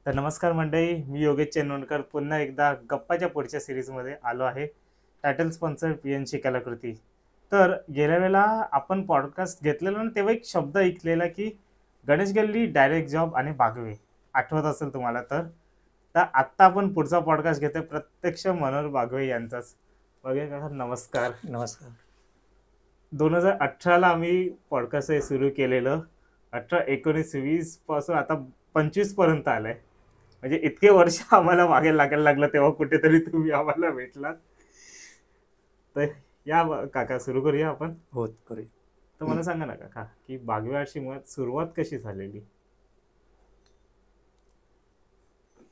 तर नमस्कार मंडळी, मी योगेश चेन्नोणकर पुन्हा एकदा गप्पाच्या पुढच्या सिरीजमध्ये आलो आहे. टायटल स्पॉन्सर पीएनची कलाकृती. तर गेल्या वेळेला आपण पॉडकास्ट घेतलेला ना, तेव्हा एक शब्द ऐकलेला की गणेश गल्ली, डायरेक्ट जॉब आणि बागवे. आठवत असेल तुम्हाला तर. तर आत्ता आपण पुढचा पॉडकास्ट घेतोय प्रत्यक्ष मनोहर बागवे यांचाच. बघूया काका, नमस्कार. नमस्कार. 2018ला आम्ही पॉडकास्ट हे सुरू केलेलं. 18, 19, 20 पासून आता 25 पर्यंत आलंय. म्हणजे इतके वर्ष आम्हाला मागे लागायला लागलं, तेव्हा कुठेतरी तुम्ही आम्हाला भेटलात. तर या काका, सुरू करूया आपण. हो, करूया. तर मला सांगा ना काका, की बागवे आर्टची सुरुवात कशी झालेली?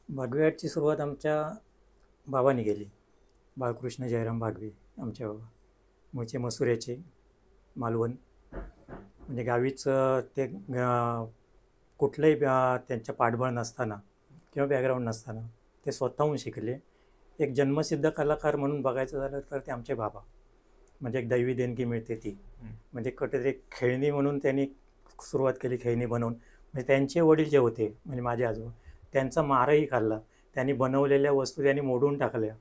बागवे आर्टची सुरुवात आमच्या बाबांनी केली. बाळकृष्ण जयराम बागवे आमच्या बाबा, मूळचे मसुऱ्याचे, मालवण. म्हणजे गावीच ते कुठलंही त्यांच्या पाठबळ नसताना किंवा बॅकग्राऊंड नसताना ते स्वतःहून शिकले. एक जन्मसिद्ध कलाकार म्हणून बघायचं झालं तर ते आमचे बाबा. म्हणजे एक दैवी देणगी मिळते ती. म्हणजे कुठेतरी खेळणी म्हणून त्यांनी सुरुवात केली, खेळणी बनवून. म्हणजे त्यांचे वडील जे होते, म्हणजे माझे आजोबा, त्यांचा मारही खाल्ला. त्यांनी बनवलेल्या वस्तू त्यांनी मोडून टाकल्या,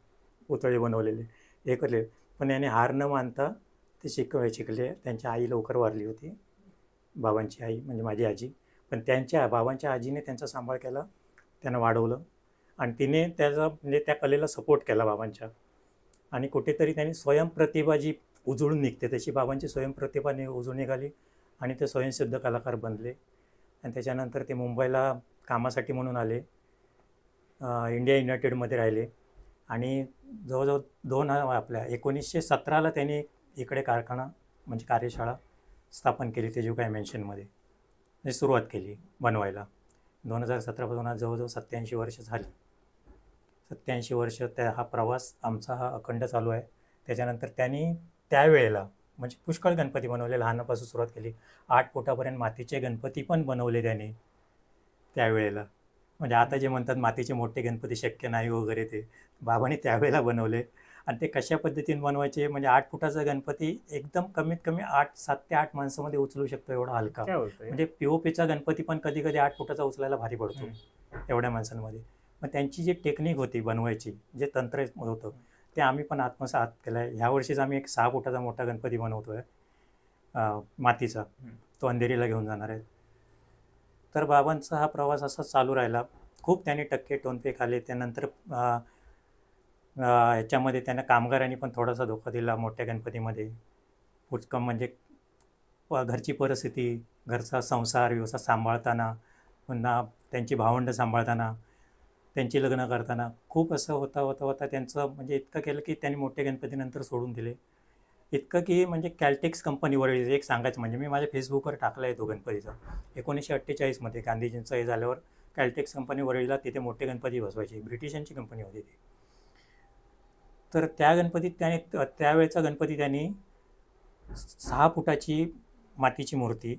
पुतळे बनवलेले हे करले. पण याने हार न मानता ते शिकले. त्यांची आई लवकर वारली होती, बाबांची आई म्हणजे माझी आजी. पण बाबांच्या आजीने त्यांचा सांभाळ केला, त्यांना वाढवलं आणि तिने त्याचा म्हणजे त्या कलेला सपोर्ट केला बाबांच्या. आणि कुठेतरी त्यांनी स्वयंप्रतिभा जी उजळून निघते, त्याची बाबांची स्वयंप्रतिभा उजळून निघाली आणि ते स्वयंसिद्ध कलाकार बनले. आणि त्याच्यानंतर ते मुंबईला कामासाठी म्हणून आले. इंडिया युनायटेडमध्ये राहिले आणि जवळजवळ 1917ला त्यांनी इकडे कारखाना म्हणजे कार्यशाळा स्थापन केली, तेजूकाई मेन्शनमध्ये. म्हणजे सुरुवात केली बनवायला. 2017पासून आज जवळजवळ 87 वर्ष झाली. 87 वर्ष हा प्रवास आमचा हा अखंड चालू आहे. त्याच्यानंतर त्यांनी त्यावेळेला म्हणजे पुष्कळ गणपती बनवले, लहानापासून सुरुवात केली. 8 फुटापर्यंत मातीचे गणपती पण बनवले त्यांनी त्यावेळेला. म्हणजे आता जे म्हणतात मातीचे मोठे गणपती शक्य नाही वगैरे, ते बाबांनी त्यावेळेला बनवले. आणि ते कशा पद्धतीने बनवायचे, म्हणजे 8 फुटाचा गणपती एकदम कमीत कमी 7 ते 8 माणसामध्ये उचलू शकतो, एवढा हलका. म्हणजे पीओपीचा गणपती पण कधी कधी 8 फुटाचा उचलायला भारी पडतो एवढ्या माणसांमध्ये. मग त्यांची जी टेक्निक होती बनवायची, जे तंत्र होतं, ते आम्ही पण आत्मसात केलं आहे. ह्या वर्षीच आम्ही एक 6 फुटाचा मोठा गणपती बनवतो आहे मातीचा. तो अंधेरीला घेऊन जाणार आहे. तर बाबांचा हा प्रवास असा चालू राहिला. खूप त्यांनी टक्के टोनपे खाल्ले. त्यानंतर ह्याच्यामध्ये त्यांना कामगारांनी पण थोडासा धोका दिला मोठ्या गणपतीमध्ये. पुचकम म्हणजे घरची परिस्थिती, घरचा संसार व्यवसाय सांभाळताना, पुन्हा त्यांची भावंडं सांभाळताना, त्यांची लग्न करताना खूप असं होता त्यांचं म्हणजे इतकं केलं की त्यांनी मोठ्या गणपतीनंतर सोडून दिले. इतकं की म्हणजे कॅल्टेक्स कंपनीवर एक सांगायचं म्हणजे मी माझ्या फेसबुकवर टाकला आहे तो गणपतीचा. 1948मध्ये गांधीजींचं हे झाल्यावर कॅल्टेक्स कंपनी वरळीला तिथे मोठे गणपती बसवायचे. ब्रिटिशांची कंपनी होती ती. तर त्या गणपतीत त्यावेळेचा गणपती त्यांनी 6 फुटाची मातीची मूर्ती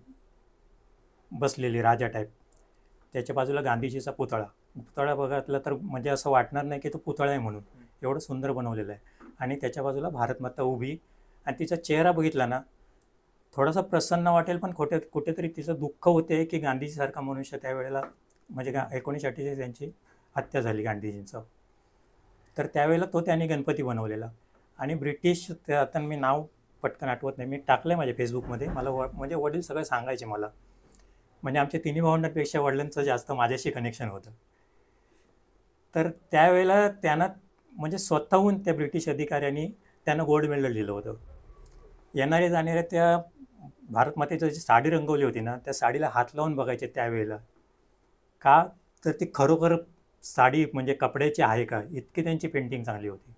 बसलेली राजा टाईप. त्याच्या बाजूला गांधीजीचा पुतळा बघितला तर म्हणजे असं वाटणार नाही की तो पुतळा आहे म्हणून, एवढं सुंदर बनवलेलं आहे. आणि त्याच्या बाजूला भारतमाता उभी आणि तिचा चेहरा बघितला ना थोडासा प्रसन्न वाटेल, पण कुठेतरी तिचं दुःख होते की गांधीजीसारखा मनुष्य त्यावेळेला म्हणजे 1948 त्यांची हत्या झाली गांधीजींचं. तर त्यावेळेला तो त्यांनी गणपती बनवलेला. आणि ब्रिटिश, आता मी नाव पटकन आठवत नाही, मी टाकलं आहे माझ्या फेसबुकमध्ये. मला म्हणजे वडील सगळं सांगायचे मला. म्हणजे आमच्या तिन्ही भावंडांपेक्षा वडिलांचं जास्त माझ्याशी कनेक्शन होतं. तर त्यावेळेला त्यांना म्हणजे स्वतःहून त्या ब्रिटिश अधिकाऱ्यांनी त्यांना गोल्ड मेडल दिलं होतं. येणारे जाणारे त्या भारतमातेचं जी साडी रंगवली होती ना, त्या साडीला हात लावून बघायचे त्यावेळेला. का तर ती खरोखर साडी म्हणजे कपड्याची आहे का, इतकी त्यांची पेंटिंग चांगली होती.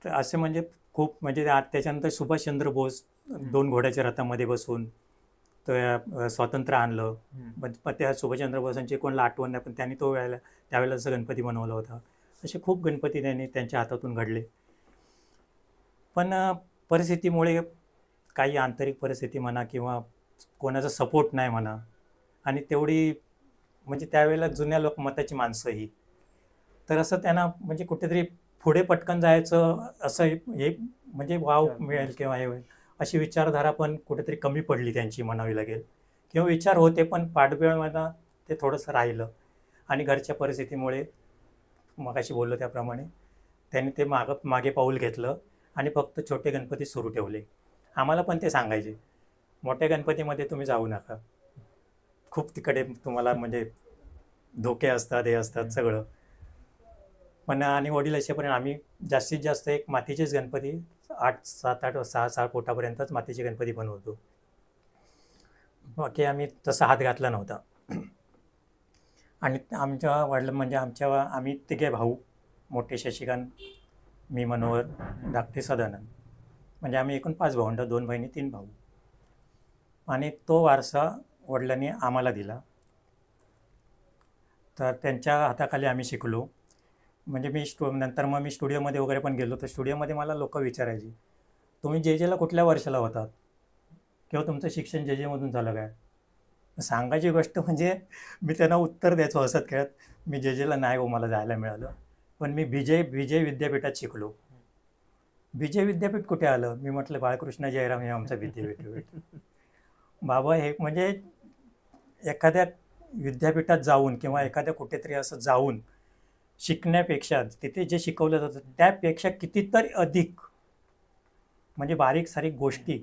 तर असे म्हणजे खूप म्हणजे त्याच्यानंतर सुभाषचंद्र बोस 2 घोड्याच्या रथामध्ये बसून तर स्वातंत्र्य आणलं. पण त्या सुभाषचंद्र बोसांची कोणाला आठवण नाही, पण त्यांनी त्यावेळेला असं गणपती बनवला होता. असे खूप गणपती त्यांनी त्यांच्या हातातून घडले. पण परिस्थितीमुळे, काही आंतरिक परिस्थिती म्हणा किंवा कोणाचा सपोर्ट नाही म्हणा, आणि तेवढी म्हणजे त्यावेळेला जुन्या लोकमताची माणसंही, तर असं त्यांना म्हणजे कुठेतरी पुढे पटकन जायचं असं हे म्हणजे वाव मिळेल किंवा हे होईल अशी विचारधारा पण कुठेतरी कमी पडली त्यांची म्हणावी लागेल. किंवा विचार होते पण पाठबळ मला ते थोडंसं राहिलं आणि घरच्या परिस्थितीमुळे मगाशी बोललो त्याप्रमाणे त्यांनी ते मागे पाऊल घेतलं आणि फक्त छोटे गणपती सुरू ठेवले. आम्हाला पण ते सांगायचे मोठ्या गणपतीमध्ये तुम्ही जाऊ नका, खूप तिकडे तुम्हाला म्हणजे धोके असतात, हे असतात सगळं. पण आणि वडील असेपर्यंत आम्ही जास्तीत जास्त एक मातीचेच गणपती 6 फुटापर्यंतच मातीचे गणपती बनवतो. बाकी आम्ही तसा हात घातला नव्हता. आणि आमच्या वडील म्हणजे आम्ही तिघे भाऊ, मोठे शशिकांत, मी मनोहर, धाकटे सदानंद, म्हणजे आम्ही एकूण 5 भावंड, 2 बहिणी 3 भाऊ. आणि तो वारसा वडिलांनी आम्हाला दिला. तर त्यांच्या हाताखाली आम्ही शिकलो. म्हणजे नंतर मग मी स्टुडिओमध्ये वगैरे पण गेलो, तर स्टुडिओमध्ये मला लोक विचारायची, तुम्ही JJला कुठल्या वर्षाला होतात किंवा तुमचं शिक्षण JJमधून झालं काय? सांगायची गोष्ट म्हणजे मी त्यांना उत्तर द्यायचो हसत खेळत, मी JJला नाही हो मला जायला मिळालं, पण मी विजय विद्यापीठात शिकलो. विजय विद्यापीठ कुठे आलं? मी म्हटलं बाळकृष्ण जयराम हे आमचं विद्यापीठ. बाबा हे म्हणजे एखाद्या विद्यापीठात जाऊन किंवा एखाद्या कुठेतरी असं जाऊन शिकण्यापेक्षा तिथे जे शिकवलं जातं त्यापेक्षा कितीतरी अधिक म्हणजे बारीक सारीक गोष्टी,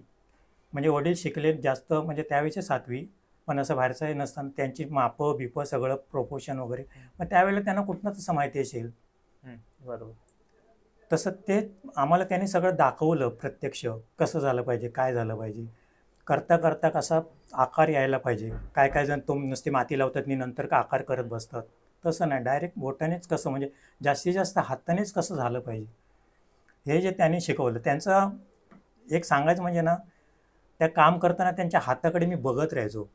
म्हणजे वडील शिकले जास्त, म्हणजे त्यावेळेचे 7वी, पण असं बाहेरचं हे नसताना त्यांची मापं बिपं सगळं प्रोपोर्शन वगैरे, मग त्यावेळेला त्यांना कुठनं तसं माहिती असेल. बरोबर. तसं ते आम्हाला त्यांनी सगळं दाखवलं प्रत्यक्ष, कसं झालं पाहिजे, काय झालं पाहिजे, करता करता कसा आकार यायला पाहिजे. काय जण नुसती माती लावतात आणि नंतर का आकार करत बसतात, तसं नाही, डायरेक्ट बोटानेच कसं, म्हणजे जास्तीत जास्त हातानेच कसं झालं पाहिजे हे जे त्यांनी शिकवलं. त्यांचं एक सांगायचं म्हणजे ना, त्या काम करताना त्यांच्या हाताकडे मी बघत राहायचो.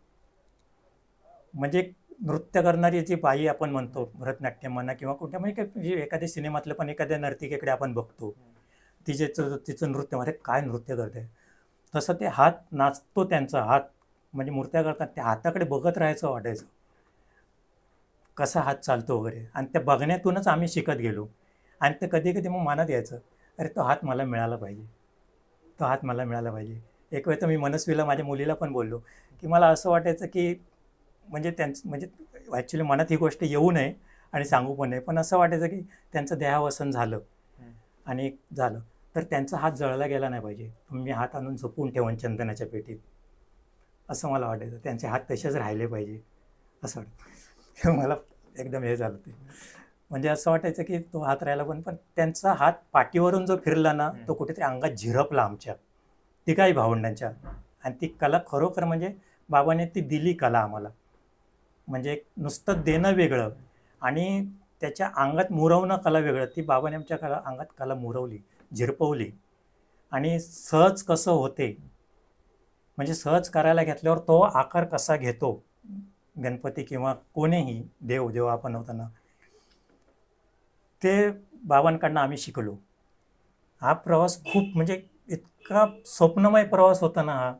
म्हणजे नृत्य करणारी जी बाई आपण म्हणतो, भरतनाट्यम म्हणा किंवा कुठे, म्हणजे एखाद्या सिनेमातलं पण एखाद्या नर्तिकेकडे आपण बघतो, तिचं नृत्य, अरे काय नृत्य करते, तसं ते हात नाचतो त्यांचा हात, म्हणजे मूर्त्या करतात त्या हाताकडे बघत राहायचं वाटायचं, कसा हात चालतो वगैरे. आणि त्या बघण्यातूनच आम्ही शिकत गेलो. आणि ते कधी कधी मग मनात यायचं, अरे तो हात मला मिळाला पाहिजे, तो हात मला मिळाला पाहिजे. एक वेळ तर मी मनस्वीला, माझ्या मुलीला पण बोललो की मला असं वाटायचं की म्हणजे त्यांचं, म्हणजे ॲक्च्युली मनात ही गोष्ट येऊ नये आणि सांगू पण नये, पण असं वाटायचं की त्यांचं देहावसन झालं आणि झालं तर त्यांचा हात जळला गेला नाही पाहिजे, तुम्ही हात आणून झोपून ठेवून चंदनाच्या पेटीत, असं मला वाटायचं. त्यांचे हात तसेच राहिले पाहिजे असं वाटतं. मला एकदम हे झालं ते, म्हणजे असं वाटायचं की तो हात राहिला, पण त्यांचा हात पाठीवरून जो फिरला ना, तो कुठेतरी अंगात झिरपला आमच्या तिघाही भावंडांच्या. आणि ती कला खरोखर म्हणजे बाबाने ती दिली कला आम्हाला, म्हणजे नुसतं देणं वेगळं आणि त्याच्या अंगात मुरवणं कला वेगळं. ती बाबाने आमच्या अंगात कला मुरवली, झिरपवली. आणि सहज कसं होते, म्हणजे सहज करायला घेतल्यावर तो आकार कसा घेतो गणपती किंवा कोणीही देव आपण होताना, ते बाबांकडनं आम्ही शिकलो. हा प्रवास खूप म्हणजे इतका स्वप्नमय प्रवास होता ना हा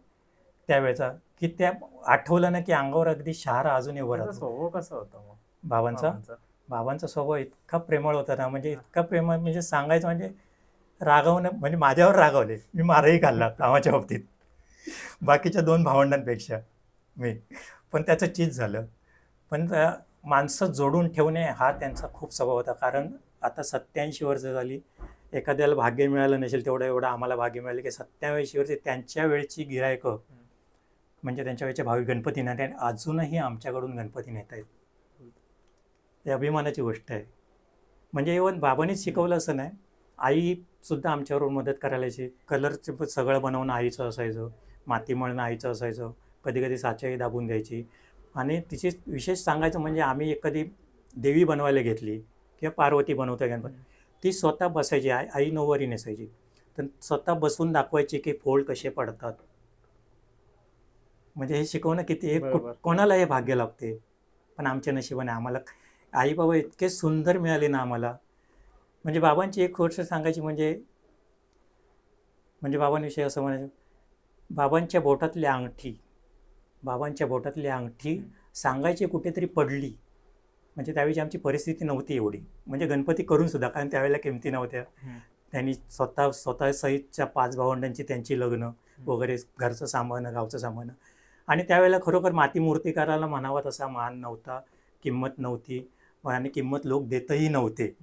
त्यावेळेचा, की त्या आठवलं ना की अंगावर अगदी शहारा अजून वर येतो. स्वभाव कसा होता मग बाबांचा स्वभाव इतका प्रेमळ होता ना, म्हणजे इतका प्रेमळ, म्हणजे सांगायचं म्हणजे रागवणं, म्हणजे माझ्यावर रागवले, मी मारही खाल्ला कामाच्या बाबतीत बाकीच्या 2 भावंडांपेक्षा मी, पण त्याचं चीज झालं. पण माणसं जोडून ठेवणे हा त्यांचा खूप स्वभाव होता. कारण आता 87 वर्ष झाली, एखाद्याला भाग्य मिळालं नसेल एवढं आम्हाला भाग्य मिळालं की 87 वर्षे त्यांच्या वेळची गिरायकं, म्हणजे त्यांच्या वेळच्या भावी गणपती नेते आणि अजूनही आमच्याकडून गणपती नेत आहेत. हे अभिमानाची गोष्ट आहे. म्हणजे इव्हन बाबांनीच शिकवलं असं नाही, आईसुद्धा आमच्याबरोबर मदत करायला यायची. कलरचं सगळं बनवणं आईचं असायचं, माती मळणं आईचं असायचं, कधी कधी साच्याही दाबून द्यायची. आणि तिची विशेष सांगायचं म्हणजे आम्ही कधी देवी बनवायला घेतली किंवा पार्वती बनवता गणपती, ती स्वतः बसायची, आई नऊवारी नेसायची, तर स्वतः बसून दाखवायची की फोल्ड कसे पडतात. म्हणजे हे शिकवणं किती, हे कोणाला हे भाग्य लागते, पण आमच्या नशिबाने आम्हाला आई बाबा इतके सुंदर मिळाले ना आम्हाला. म्हणजे बाबांची एक गोष्ट सांगायची म्हणजे बाबांविषयी असं म्हणायचं, बाबांच्या बोटातली अंगठी सांगायची कुठेतरी पडली, म्हणजे त्यावेळी आमची परिस्थिती नव्हती एवढी, म्हणजे गणपती करून सुद्धा, कारण त्यावेळेला किमती नव्हत्या. त्यांनी स्वतः सहितच्या 5 भावंडांची त्यांची लग्न वगैरे, घरचं सांभाळणं, गावचं सांभाळणं, आणि त्यावेळेला खरोखर माती मूर्तिकाराला म्हणावा तसा मान नव्हता, किंमत नव्हती आणि किंमत लोक देतही नव्हते.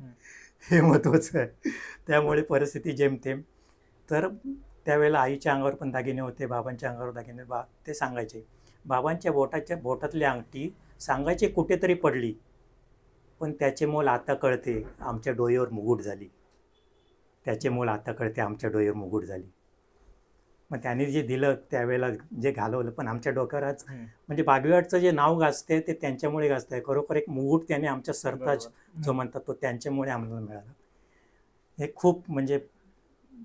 हे महत्त्वाचं आहे. त्यामुळे परिस्थिती जेमतेम. तर त्यावेळेला आईच्या अंगावर पण दागिने होते, बाबांच्या अंगावर दागिने. ते सांगायचे बाबांच्या बोटातली अंगठी सांगायचे कुठेतरी पडली, पण त्याचे मोल आता कळते आमच्या डोळ्यावर मुकुट झाली. त्याचे मोल आता कळते आमच्या डोळ्यावर मुकुट झाली. मग त्यांनी जे दिलं त्यावेळेला जे घालवलं, पण आमच्या डोक्यावर आज म्हणजे बागवेवाडचं जे नाव गाजते ते त्यांच्यामुळे गाजतंय. खरोखर एक मुकुट त्याने आमच्या सरताज जो म्हणतात तो त्यांच्यामुळे आम्हाला मिळाला. हे खूप म्हणजे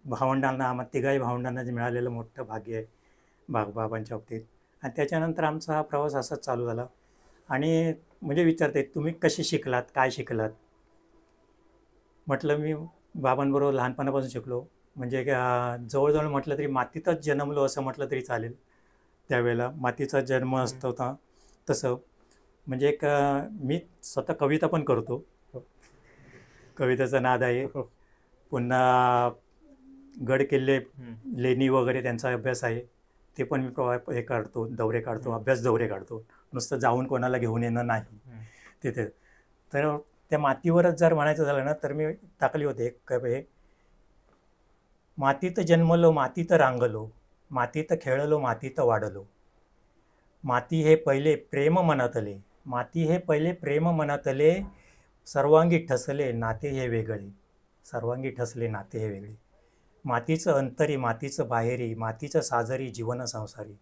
भावंडांना, आम्हाला तिघाही भावंडांना जे मिळालेलं मोठं भाग्य आहे बाबांच्या बाबतीत. आणि त्याच्यानंतर आमचा हा प्रवास असाच चालू झाला. आणि म्हणजे विचारते तुम्ही कसे शिकलात, काय शिकलात? म्हटलं मी बाबांबरोबर लहानपणापासून शिकलो. म्हणजे जवळजवळ म्हटलं तरी मातीतच जन्मलो असं म्हटलं तरी चालेल. त्यावेळेला मातीचा जन्म असतो होता तसं. म्हणजे एक मी स्वतः कविता पण करतो, कवितेचा नाद आहे. पुन्हा गड किल्ले लेणी वगैरे त्यांचा अभ्यास आहे, ते पण मी हे काढतो, दौरे काढतो, अभ्यास दौरे काढतो. नुसतं जाऊन कोणाला घेऊन येणं नाही तिथे. तर त्या मातीवरच जर म्हणायचं झालं ना तर मी टाकली होते एक हे, मातीत जन्मलो मातीत रांगलो, मातीत खेळलो मातीत वाढलो. माती हे पहिले प्रेम मनातले, माती हे पहिले प्रेम मनातले, सर्वांगी ठसले नाते हे वेगळे, सर्वांगी ठसले नाते हे वेगळे. मातीचं अंतरी मातीचं बाहेरी, मातीचं साजरी जीवन संसारी.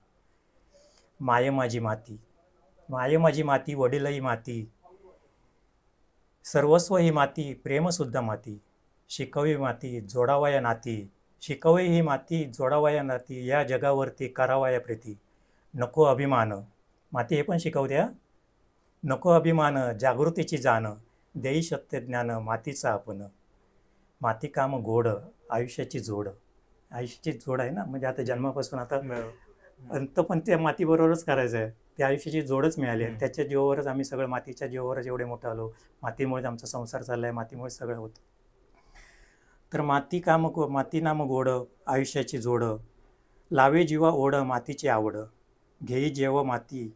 माय माझी माती, माय माझी माती, वडीलही माती, सर्वस्व ही माती, प्रेमसुद्धा माती. शिकवी माती जोडावया नाती, शिकवे ही माती जोडावया नाती, या जगावरती करावया प्रीती. नको अभिमान, माती हे पण शिकवत्या. नको अभिमान जागृतीची जाण, देई सत्य ज्ञान मातीचं आपण. माती काम गोड आयुष्याची जोड. आयुष्याची जोड आहे ना, म्हणजे आता जन्मापासून आता अंत पण त्या मातीबरोबरच करायचं आहे. त्या आयुष्याची जोडच मिळाली आहे. त्याच्या जीवावरच आम्ही सगळं, मातीच्या जीवावरच एवढे मोठं आलो. मातीमुळेच आमचा संसार चालला आहे, मातीमुळे सगळं होतं. तर माती नाम गोड आयुष्याची जोड, लावे जीवा ओढ मातीची आवड. घेई जेव्हा माती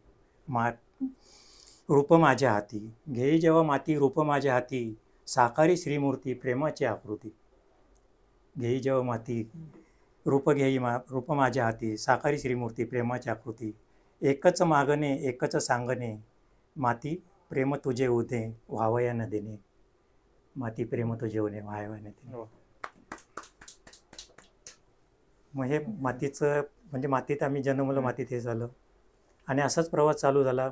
रूप माझ्या हाती, घेई जेव्हा माती रूप माझ्या हाती, साकारी श्रीमूर्ती प्रेमाची आकृती. घेई जेव्हा माती रूप रूप माझ्या हाती, साकारी श्रीमूर्ती प्रेमाची आकृती. एकच मागणे एकच सांगणे, माती प्रेम तुझे उदे व्हावया न देणे. माती प्रेम तुझे उदे व्हावया न देणे. मग हे मातीचं म्हणजे मातीत आम्ही जन्मलो, मातीत हे झालं. आणि असाच प्रवास चालू झाला.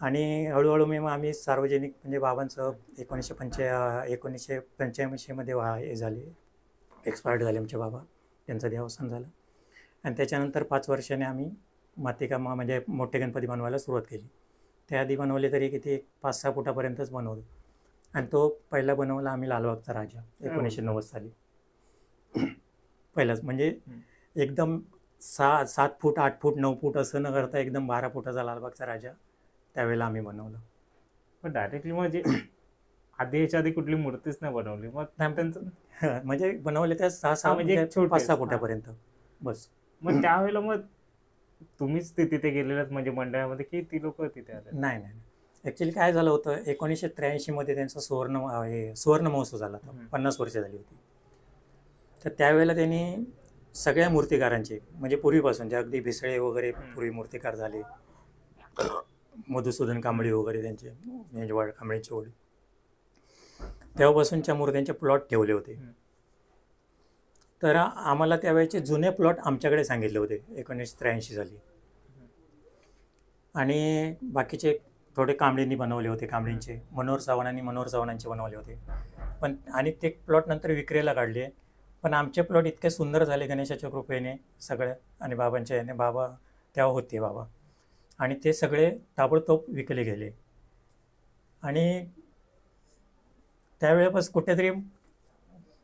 आणि हळूहळू आम्ही सार्वजनिक म्हणजे बाबांचं 1985मध्ये हे झाले, एक्सपायर्ड झाले आमचे बाबा, त्यांचं देहावसान झालं. आणि त्याच्यानंतर 5 वर्षाने आम्ही मातीकाम म्हणजे मोठे गणपती बनवायला सुरुवात केली. त्याआधी बनवले तरी किती 5-6 फुटापर्यंतच बनवलं. आणि तो पहिला बनवला आम्ही लालबागचा राजा 1990 साली. पहिलाच म्हणजे एकदम 7 फूट 8 फूट 9 फूट असं न करता एकदम 12 फुटाचा लालबागचा राजा त्यावेळेला आम्ही बनवलं. पण डायरेक्टली म्हणजे आधी याच्या आधी कुठली मूर्तीच नाही बनवली. मग त्यांचं म्हणजे बनवले त्या 6-6 म्हणजे 5-6 फुटापर्यंत बस. मग त्यावेळेला मग तुम्हीच तिथे गेलेलात म्हणजे मंडळामध्ये की ती लोक तिथे आले? नाही, ॲक्च्युली काय झालं होतं, 1983मध्ये त्यांचा सुवर्ण महोत्सव झाला होता, 50 वर्ष झाली होती. तर त्यावेळेला त्यांनी सगळ्या मूर्तिकारांचे म्हणजे पूर्वीपासून जे अगदी भिसळे वगैरे पूर्वी मूर्तिकार झाले, मधुसूदन कांबळे वगैरे त्यांचे कांबळेचे वडील, तेव्हापासूनच्या मूर्त्यांचे प्लॉट ठेवले होते. तर आम्हाला त्यावेळेचे जुने प्लॉट आमच्याकडे सांगितले होते 1983 साली. आणि बाकीचे थोडे कांबळेंनी बनवले होते, कांबळेंचे मनोहर चव्हाणांचे बनवले होते. पण आणि ते प्लॉट नंतर विक्रीला काढले. पण आमचे प्लॉट इतके सुंदर झाले गणेशाच्या कृपेने सगळ्या आणि बाबांच्या याने. बाबा तेव्हा होते बाबा, आणि ते सगळे ताबडतोब विकले गेले. आणि त्यावेळेपासून कुठेतरी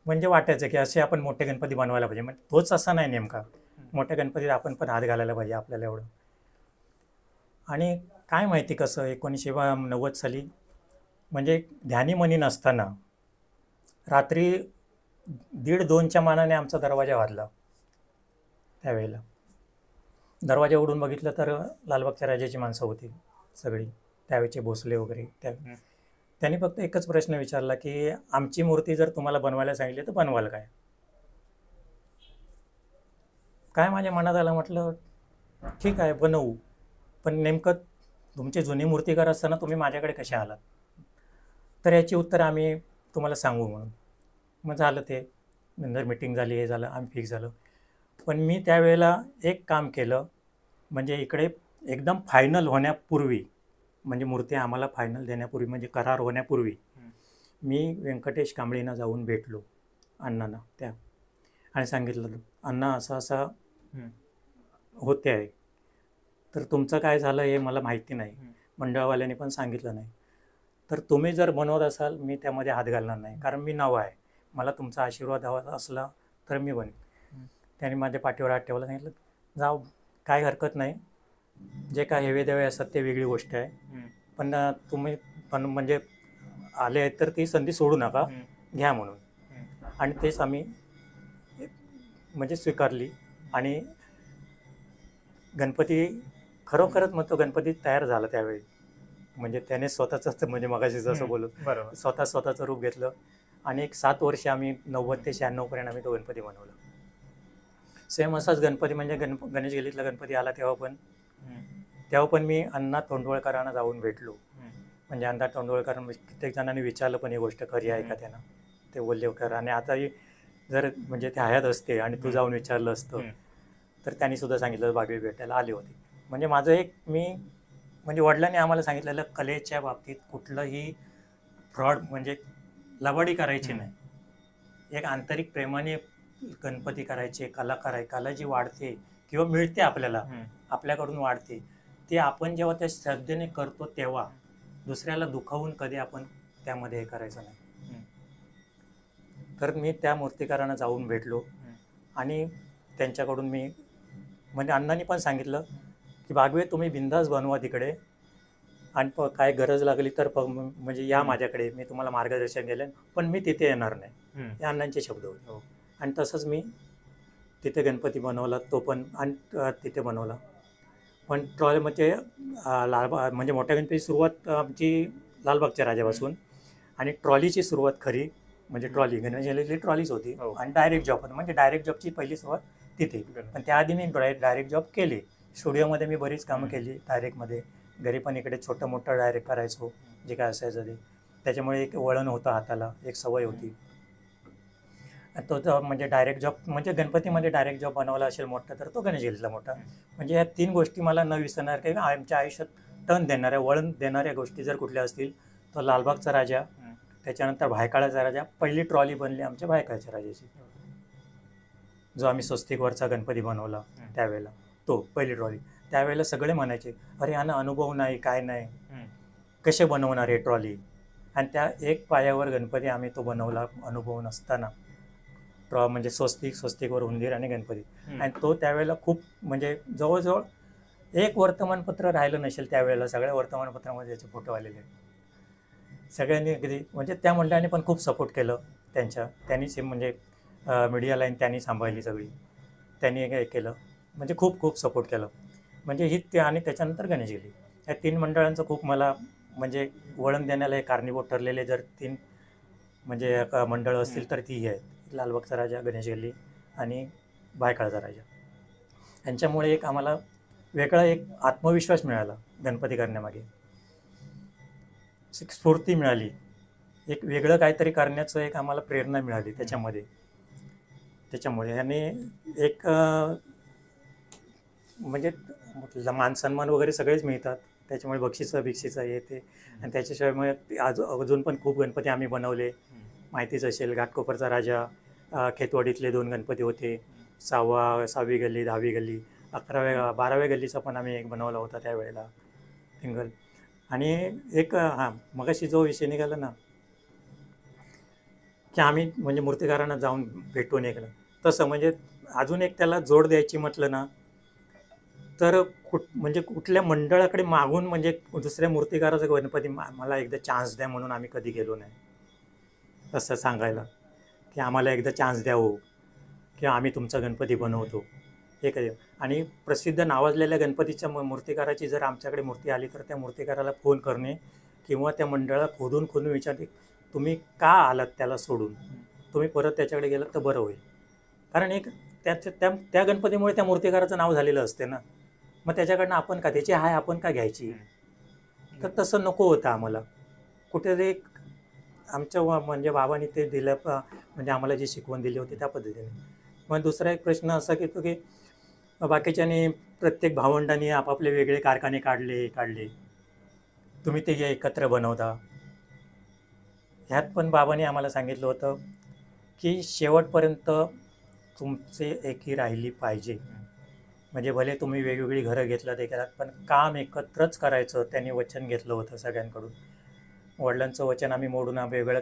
म्हणजे वाटायचं की असे आपण मोठे गणपती बनवायला पाहिजे. म्हणजे तोच असा नाही नेमका, मोठ्या गणपतीत आपण पण हात घालायला पाहिजे आपल्याला एवढं. आणि काय माहिती कसं 1990 साली म्हणजे ध्यानीमनी नसताना रात्री 1:30-2च्या मानाने आमचा दरवाजा वाजला त्यावेळेला. दरवाजा उघडून बघितलं तर लालबागच्या राजाची माणसं होती सगळी, त्यावेळेचे भोसले वगैरे. त्यांनी फक्त एकच प्रश्न विचारला की आमची मूर्ती जर तुम्हाला बनवायला सांगितली तर बनवाल काय? काय माझ्या मनात आलं, म्हटलं ठीक आहे बनवू, पण नेमकं तुमची जुनी मूर्तिकार असताना तुम्ही माझ्याकडे कशा आलात? तर याची उत्तर आम्ही तुम्हाला सांगू म्हणून. मग झालं ते, नंतर मीटिंग झाली, हे झालं, आम्ही फिक्स झालं. पण मी त्यावेळेला एक काम केलं, म्हणजे इकडे एकदम फायनल होण्यापूर्वी, म्हणजे मूर्ती आम्हाला फायनल देण्यापूर्वी, म्हणजे करार होण्यापूर्वी मी व्यंकटेश कांबळींना जाऊन भेटलो, अण्णांना त्या, आणि सांगितलं अण्णा असं असं होते आहे, तर तुमचं काय झालं हे मला माहिती नाही, मंडळवाल्यांनी पण सांगितलं नाही, तर तुम्ही जर बनवत असाल मी त्यामध्ये हात घालणार नाही, कारण मी नवा आहे, मला तुमचा आशीर्वाद हवा असला तर मी बनेन. त्यांनी माझ्या पाठीवर हात ठेवला, सांगितलं जाऊ, काय हरकत नाही, जे काय हेवे देवे असतात ते वेगळी गोष्ट आहे, पण तुम्ही पण म्हणजे आले आहेत तर ती संधी सोडू नका, घ्या म्हणून. आणि तेच आम्ही म्हणजे स्वीकारली. आणि गणपती खरोखरच म्हणतो गणपती तयार झाला त्यावेळी, म्हणजे त्याने स्वतःच, म्हणजे मगाशी जसं बोलू, बरोबर, स्वतःचं रूप घेतलं. आणि एक 7 वर्ष आम्ही 90 ते 96 पर्यंत आम्ही तो गणपती बनवला. सेम असाच गणपती, म्हणजे गणेश गल्लीतला गणपती आला तेव्हा पण मी अण्णा तोंडवळकरांना जाऊन भेटलो. म्हणजे अण्णा तोंडवळकर, कित्येक जणांनी विचारलं पण ही गोष्ट खरी आहे का त्यांना, ते बोलले खरं. आणि आताही जर म्हणजे ते हयात असते आणि तू जाऊन विचारलं असतं तर त्यांनी सुद्धा सांगितलं बागवे भेटायला आले होते. म्हणजे माझं एक, मी म्हणजे वडिलांनी आम्हाला सांगितलेलं कलेच्या बाबतीत कुठलंही फ्रॉड म्हणजे लबाडी करायची नाही, एक आंतरिक प्रेमाने गणपती करायचे, कला जी वाढते किंवा मिळते आपल्याला, आपल्याकडून वाढते, ते आपण जेव्हा त्या श्रद्धेने करतो तेव्हा दुसऱ्याला दुखावून कधी आपण त्यामध्ये हे करायचं नाही. तर मी त्या मूर्तिकारांना जाऊन भेटलो आणि त्यांच्याकडून मी, म्हणजे अण्णांनी पण सांगितलं की बागवे तुम्ही बिंदास बनवा तिकडे, आणि काय गरज लागली तर म्हणजे या माझ्याकडे, मी तुम्हाला मार्गदर्शन केलं, पण मी तिथे येणार नाही, हे अण्णांचे शब्द होते. आणि तसंच मी तिथे गणपती बनवला, तो पण, आणि तिथे बनवला. पण ट्रॉली म्हणजे लालबाग, म्हणजे मोठ्या गणपतीची सुरुवात आमची लालबागच्या राजापासून, आणि ट्रॉलीची सुरुवात खरी म्हणजे ट्रॉली, गणेश गल्लीतली ट्रॉलीच होती. आणि डायरेक्ट जॉब, म्हणजे डायरेक्ट जॉबची पहिली सुरुवात तिथे. पण त्याआधी मी डायरेक्ट जॉब केली, स्टुडिओमध्ये मी बरीच कामं केली डायरेक्टमध्ये, घरी पण इकडे छोटं मोठं डायरेक्ट करायचो, जे काय असायचं ते. त्याच्यामुळे एक वळण होतं हाताला, एक सवय होती. तो म्हणजे डायरेक्ट जॉब, म्हणजे गणपतीमध्ये डायरेक्ट जॉब बनवला असेल मोठा तर तो गणेश गल्लीतला मोठा. म्हणजे या 3 गोष्टी मला न विसरणार, की आमच्या आयुष्यात टर्न देणाऱ्या, वळण देणाऱ्या गोष्टी जर कुठल्या असतील तर लालबागचा राजा, त्याच्यानंतर भायखळाचा राजा, पहिली ट्रॉली बनली आमच्या भायखळाच्या राजाची, जो आम्ही स्वस्तिकवरचा गणपती बनवला त्यावेळेला, तो पहिली ट्रॉली. त्यावेळेला सगळे म्हणायचे अरे हा ना अनुभव नाही, काय नाही, कसे बनवणार हे ट्रॉली. आणि त्या एक पायावर गणपती आम्ही तो बनवला, अनुभव नसताना, म्हणजे स्वस्तिकवर उंदीर आणि गणपती. आणि तो त्यावेळेला खूप, म्हणजे जवळजवळ एक वर्तमानपत्र राहिलं नसेल त्यावेळेला, सगळ्या वर्तमानपत्रामध्ये त्याचे फोटो आलेले आहेत. सगळ्यांनी अगदी, म्हणजे त्या मंडळाने पण खूप सपोर्ट केलं, त्यांनीच म्हणजे मीडिया लाईन त्यांनी सांभाळली सगळी, त्यांनी हे केलं, म्हणजे खूप खूप सपोर्ट केलं. म्हणजे ही ते, आणि त्याच्यानंतर गणेश गल्ली, या 3 मंडळांचं खूप मला म्हणजे वळण देण्याला हे कारणीभूत ठरलेले जर 3 म्हणजे मंडळं असतील तर ती आहेत, लालबागचा राजा, गणेश गल्ली आणि भायखळाचा राजा. यांच्यामुळे एक आम्हाला वेगळा एक आत्मविश्वास मिळाला गणपती करण्यामागे, एक स्फूर्ती मिळाली, एक वेगळं काहीतरी करण्याचं एक आम्हाला प्रेरणा मिळाली त्याच्यामुळे. आणि एक म्हणजे मानसन्मान वगैरे सगळेच मिळतात, त्याच्यामुळे बक्षिसं हे ते. आणि त्याच्याशिवाय मग अजून पण खूप गणपती आम्ही बनवले, माहितीच असेल, घाटकोपरचा राजा, खेतवाडीतले 2 गणपती होते, 6वी गल्ली, 10वी गल्ली, 11व्या 12व्या गल्लीचा पण आम्ही एक बनवला होता त्यावेळेला सिंगल. आणि एक मगाशी जो विषय निघाला ना की आम्ही म्हणजे मूर्तिकारांना जाऊन भेटून एक, तसं म्हणजे अजून एक त्याला जोड द्यायची म्हटलं ना तर म्हणजे कुठल्या मंडळाकडे मागून, म्हणजे दुसऱ्या मूर्तिकाराचा गणपती मला एकदा चान्स द्या म्हणून आम्ही कधी गेलो नाही, असं सांगायला की आम्हाला एकदा चान्स द्या हो, की आम्ही तुमचा गणपती बनवतो. हे कधी. आणि प्रसिद्ध नावाजलेल्या गणपतीच्या मूर्तिकाराची जर आमच्याकडे मूर्ती आली तर त्या मूर्तिकाराला फोन करणे किंवा त्या मंडळाला खोदून खोदून विचारते, तुम्ही का आलात त्याला सोडून, तुम्ही परत त्याच्याकडे गेलात तर बरं होईल. कारण एक त्या गणपतीमुळे त्या मूर्तिकाराचं नाव झालेलं असते ना, मग त्याच्याकडनं आपण का त्याची हाय आपण का घ्यायची. तर तसं नको होतं आम्हाला. कुठेतरी आमच्या म्हणजे बाबांनी ते दिलं म्हणजे आम्हाला जी शिकवण दिली होती त्या पद्धतीने. मग दुसरा एक प्रश्न असा की तो की बाकीच्यांनी प्रत्येक भावंडांनी आपापले वेगळे कारखाने काढले, तुम्ही ते एकत्र बनवता. ह्यात पण बाबांनी आम्हाला सांगितलं होतं की शेवटपर्यंत तुमचे एकी राहिली पाहिजे. म्हणजे भले तुम्ही वेगवेगळी घरं घेतलं ते केलात, पण काम एकत्रच करायचं त्यांनी वचन घेतलं होतं सगळ्यांकडून. वडिलांचं वचन आम्ही मोडून वेगवेगळं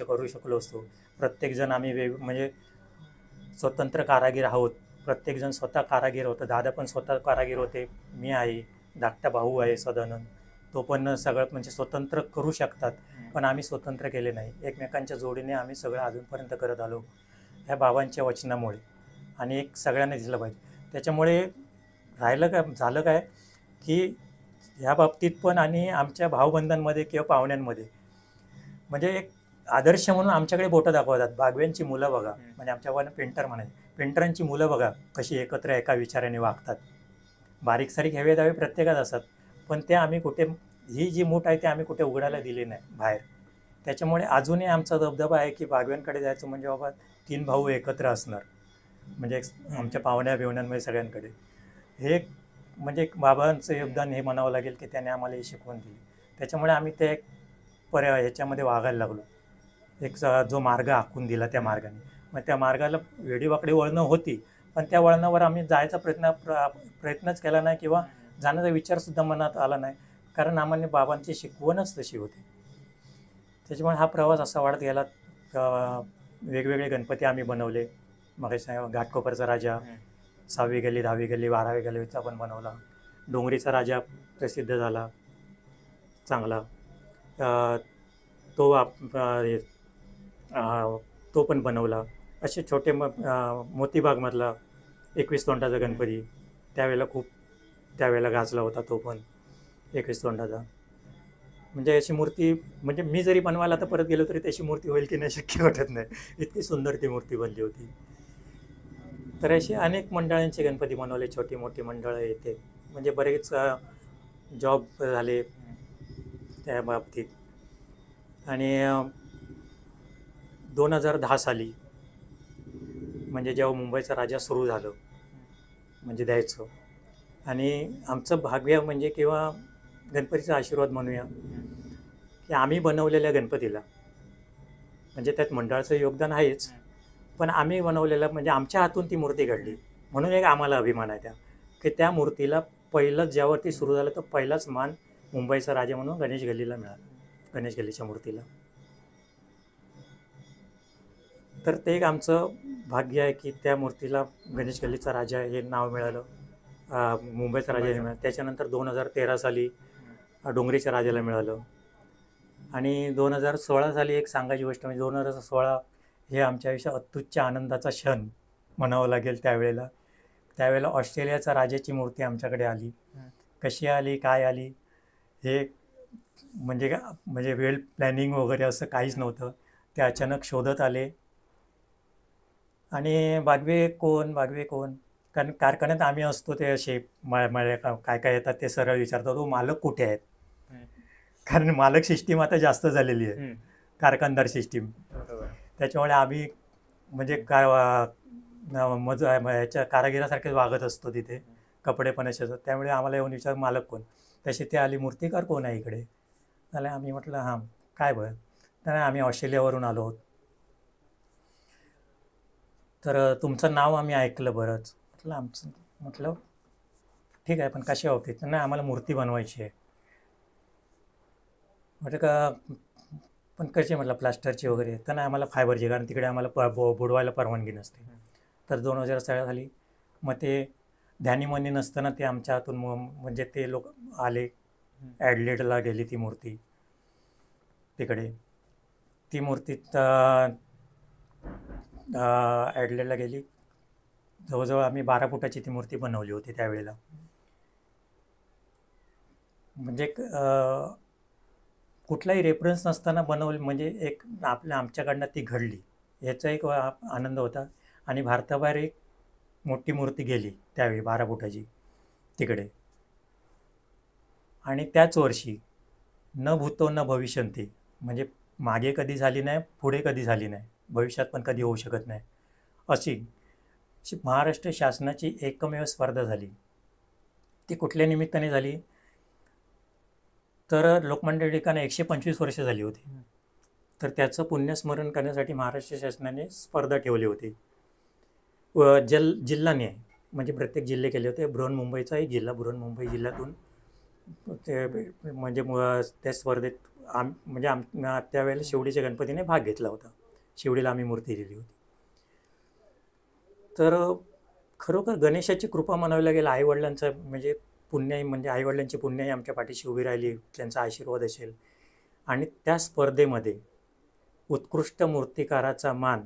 करू शकलो असतो. प्रत्येकजण आम्ही म्हणजे स्वतंत्र कारागीर आहोत. प्रत्येकजण स्वतः कारागीर होतं. दादा पण स्वतः कारागीर होते, मी आहे, धाकटा भाऊ आहे सदानंद, तो पण सगळं म्हणजे स्वतंत्र करू शकतात. पण आम्ही स्वतंत्र केले नाही. एकमेकांच्या जोडीने आम्ही सगळं अजूनपर्यंत करत आलो ह्या बाबांच्या वचनामुळे. आणि एक सगळ्यांना दिसलं पाहिजे. त्याच्यामुळे झालं काय की ह्या बाबतीत पण आणि आमच्या भावबंधांमध्ये किंवा पाहुण्यांमध्ये म्हणजे एक आदर्श म्हणून आमच्याकडे बोटं दाखवतात. बागव्यांची मुलं बघा, म्हणजे आमच्या पेंटर म्हणायचे, पेंटरांची मुलं बघा कशी एकत्र एका विचाराने वागतात. बारीक सारीक हेवे दावे प्रत्येकात असतात, पण ते आम्ही कुठे ही जी मूठ आहे ते आम्ही कुठे उघडायला दिली नाही बाहेर. त्याच्यामुळे अजूनही आमचा दबदबा आहे की बागव्यांकडे जायचं म्हणजे बाबा 3 भाऊ एकत्र असणार, म्हणजे आमच्या पाहुण्या बिवण्यांमध्ये सगळ्यांकडे. हे म्हणजे बाबांचं योगदान हे म्हणावं लागेल की त्याने आम्हाला ही शिकवण दिली. त्याच्यामुळे आम्ही ते ह्याच्यामध्ये वागायला लागलो. एक जो मार्ग आखून दिला त्या मार्गाने. मग त्या मार्गाला वेडीवाकडी वळणं होती, पण त्या वळणावर आम्ही जायचा प्रयत्नच केला नाही किंवा जाण्याचा विचारसुद्धा मनात आला नाही, कारण आम्हाला बाबांची शिकवणच तशी होती. त्याच्यामुळे हा प्रवास असा वाढत गेला. वेगवेगळे गणपती आम्ही बनवले. मग घाटकोपरचा राजा, 6वी गल्ली, 10वी गल्ली, 12वी गल्लीचा पण बनवला. डोंगरीचा राजा प्रसिद्ध झाला चांगला, तो पण बनवला. असे छोटे मोतीबागमधला 21 तोंडाचा गणपती त्यावेळेला गाजला होता, तो पण 21 तोंडाचा. म्हणजे अशी मूर्ती म्हणजे मी जरी बनवायला तर परत गेलो तरी त्याची मूर्ती होईल की नाही शक्य वाटत नाही, इतकी सुंदर ती मूर्ती बनली होती. तर अशी अनेक मंडळांचे गणपती बनवले, छोटी मोठी मंडळं येते, म्हणजे बरेच जॉब झाले त्या बाबतीत. आणि 2010 साली म्हणजे जेव्हा मुंबईचा राजा सुरू झालं म्हणजे द्यायचं, आणि आमचं भाग्य म्हणजे किंवा गणपतीचा आशीर्वाद म्हणूया की आम्ही बनवलेल्या गणपतीला, म्हणजे त्यात मंडळाचं योगदान आहेच, पण आम्ही बनवलेलं म्हणजे आमच्या हातून ती मूर्ती घडली म्हणून एक आम्हाला अभिमान आहे की त्या मूर्तीला पहिलंच ज्यावर ती सुरू झालं तर पहिलाच मान मुंबईचा राजा म्हणून गणेश गल्लीला मिळाला, गणेश गल्लीच्या मूर्तीला. तर ते एक आमचं भाग्य आहे की त्या मूर्तीला गणेश गल्लीचा राजा हे नाव मिळालं, मुंबईचा राजा हे मिळालं. त्याच्यानंतर 2013 साली डोंगरीच्या राजाला मिळालं. आणि 2016 साली एक सांगायची गोष्ट म्हणजे 2016 हे आमच्या आयुष्यात अत्युच्च आनंदाचा क्षण म्हणावं लागेल. त्यावेळेला ऑस्ट्रेलियाचा राजाची मूर्ती आमच्याकडे आली. कशी आली, काय आली हे म्हणजे वेल प्लॅनिंग वगैरे असं काहीच नव्हतं. ते अचानक शोधत आले. आणि बागवे कोण, कारण कारखान्यात आम्ही असतो ते असे काय काय येतात ते सरळ विचारतात, तो मालक कुठे आहेत, कारण मालक सिस्टीम आता जास्त झालेली आहे, कारखानदार सिस्टीम. त्याच्यामुळे आम्ही म्हणजे ह्याच्या कारागिरासारखेच वागत असतो तिथे, कपडे पण असे असतात. त्यामुळे आम्हाला येऊन विचार मालक कोण, तसे ते आली मूर्तिकार कोण आहे इकडे. त्याला आम्ही म्हटलं हां काय बरं, तर आम्ही ऑस्ट्रेलियावरून आलो आहोत. तर तुमचं नाव आम्ही ऐकलं बरंच. म्हटलं ठीक आहे, पण कशा बाबतीत. नाही आम्हाला मूर्ती बनवायची आहे. म्हटलं का पण कशी, म्हटलं प्लास्टरची वगैरे. तर नाही आम्हाला फायबरची, कारण तिकडे आम्हाला बुडवायला परवानगी नसते. तर 2016 साली मग ते ध्यानीमनी नसताना ते आमच्या हातून म्हणजे ते लोक आले. ॲडलेडला गेली ती मूर्ती, तिकडे ती मूर्ती ॲडलेडला गेली. जवळजवळ आम्ही 12 फुटाची ती मूर्ती बनवली होती त्यावेळेला. म्हणजे कुठलाही रेफरन्स नसताना बनवली, म्हणजे एक आमच्याकडनं ती घडली याचा एक आनंद होता. आणि भारताबाहेर एक मोठी मूर्ती गेली त्यावेळी 12 फुटाची तिकडे. आणि त्याच वर्षी न भूतो न भविष्यन्ति, म्हणजे मागे कधी झाली नाही, पुढे कधी झाली नाही, भविष्यात पण कधी होऊ शकत नाही, अशी महाराष्ट्र शासनाची एकमेव स्पर्धा झाली. ती कुठल्या निमित्ताने झाली तर लोकमान्य टिळकांना 125 वर्ष झाली होती. तर त्याचं पुण्यस्मरण करण्यासाठी महाराष्ट्र शासनाने स्पर्धा ठेवली होती. जिल्ह्याने, म्हणजे प्रत्येक जिल्हे केले होते. बृहन्मुंबईचा एक जिल्हा, बृहन्मुंबई जिल्ह्यातून ते म्हणजे त्या स्पर्धेत म्हणजे त्यावेळेला शिवडीच्या गणपतीने भाग घेतला होता. शिवडीला आम्ही मूर्ती दिली होती. तर खरोखर गणेशाची कृपा म्हणावी लागेल. आईवडिलांचं म्हणजे पुण्याई, म्हणजे आईवडिलांची पुण्याई आमच्या पाठीशी उभी राहिली, त्यांचा आशीर्वाद असेल. आणि त्या स्पर्धेमध्ये उत्कृष्ट मूर्तिकाराचा मान,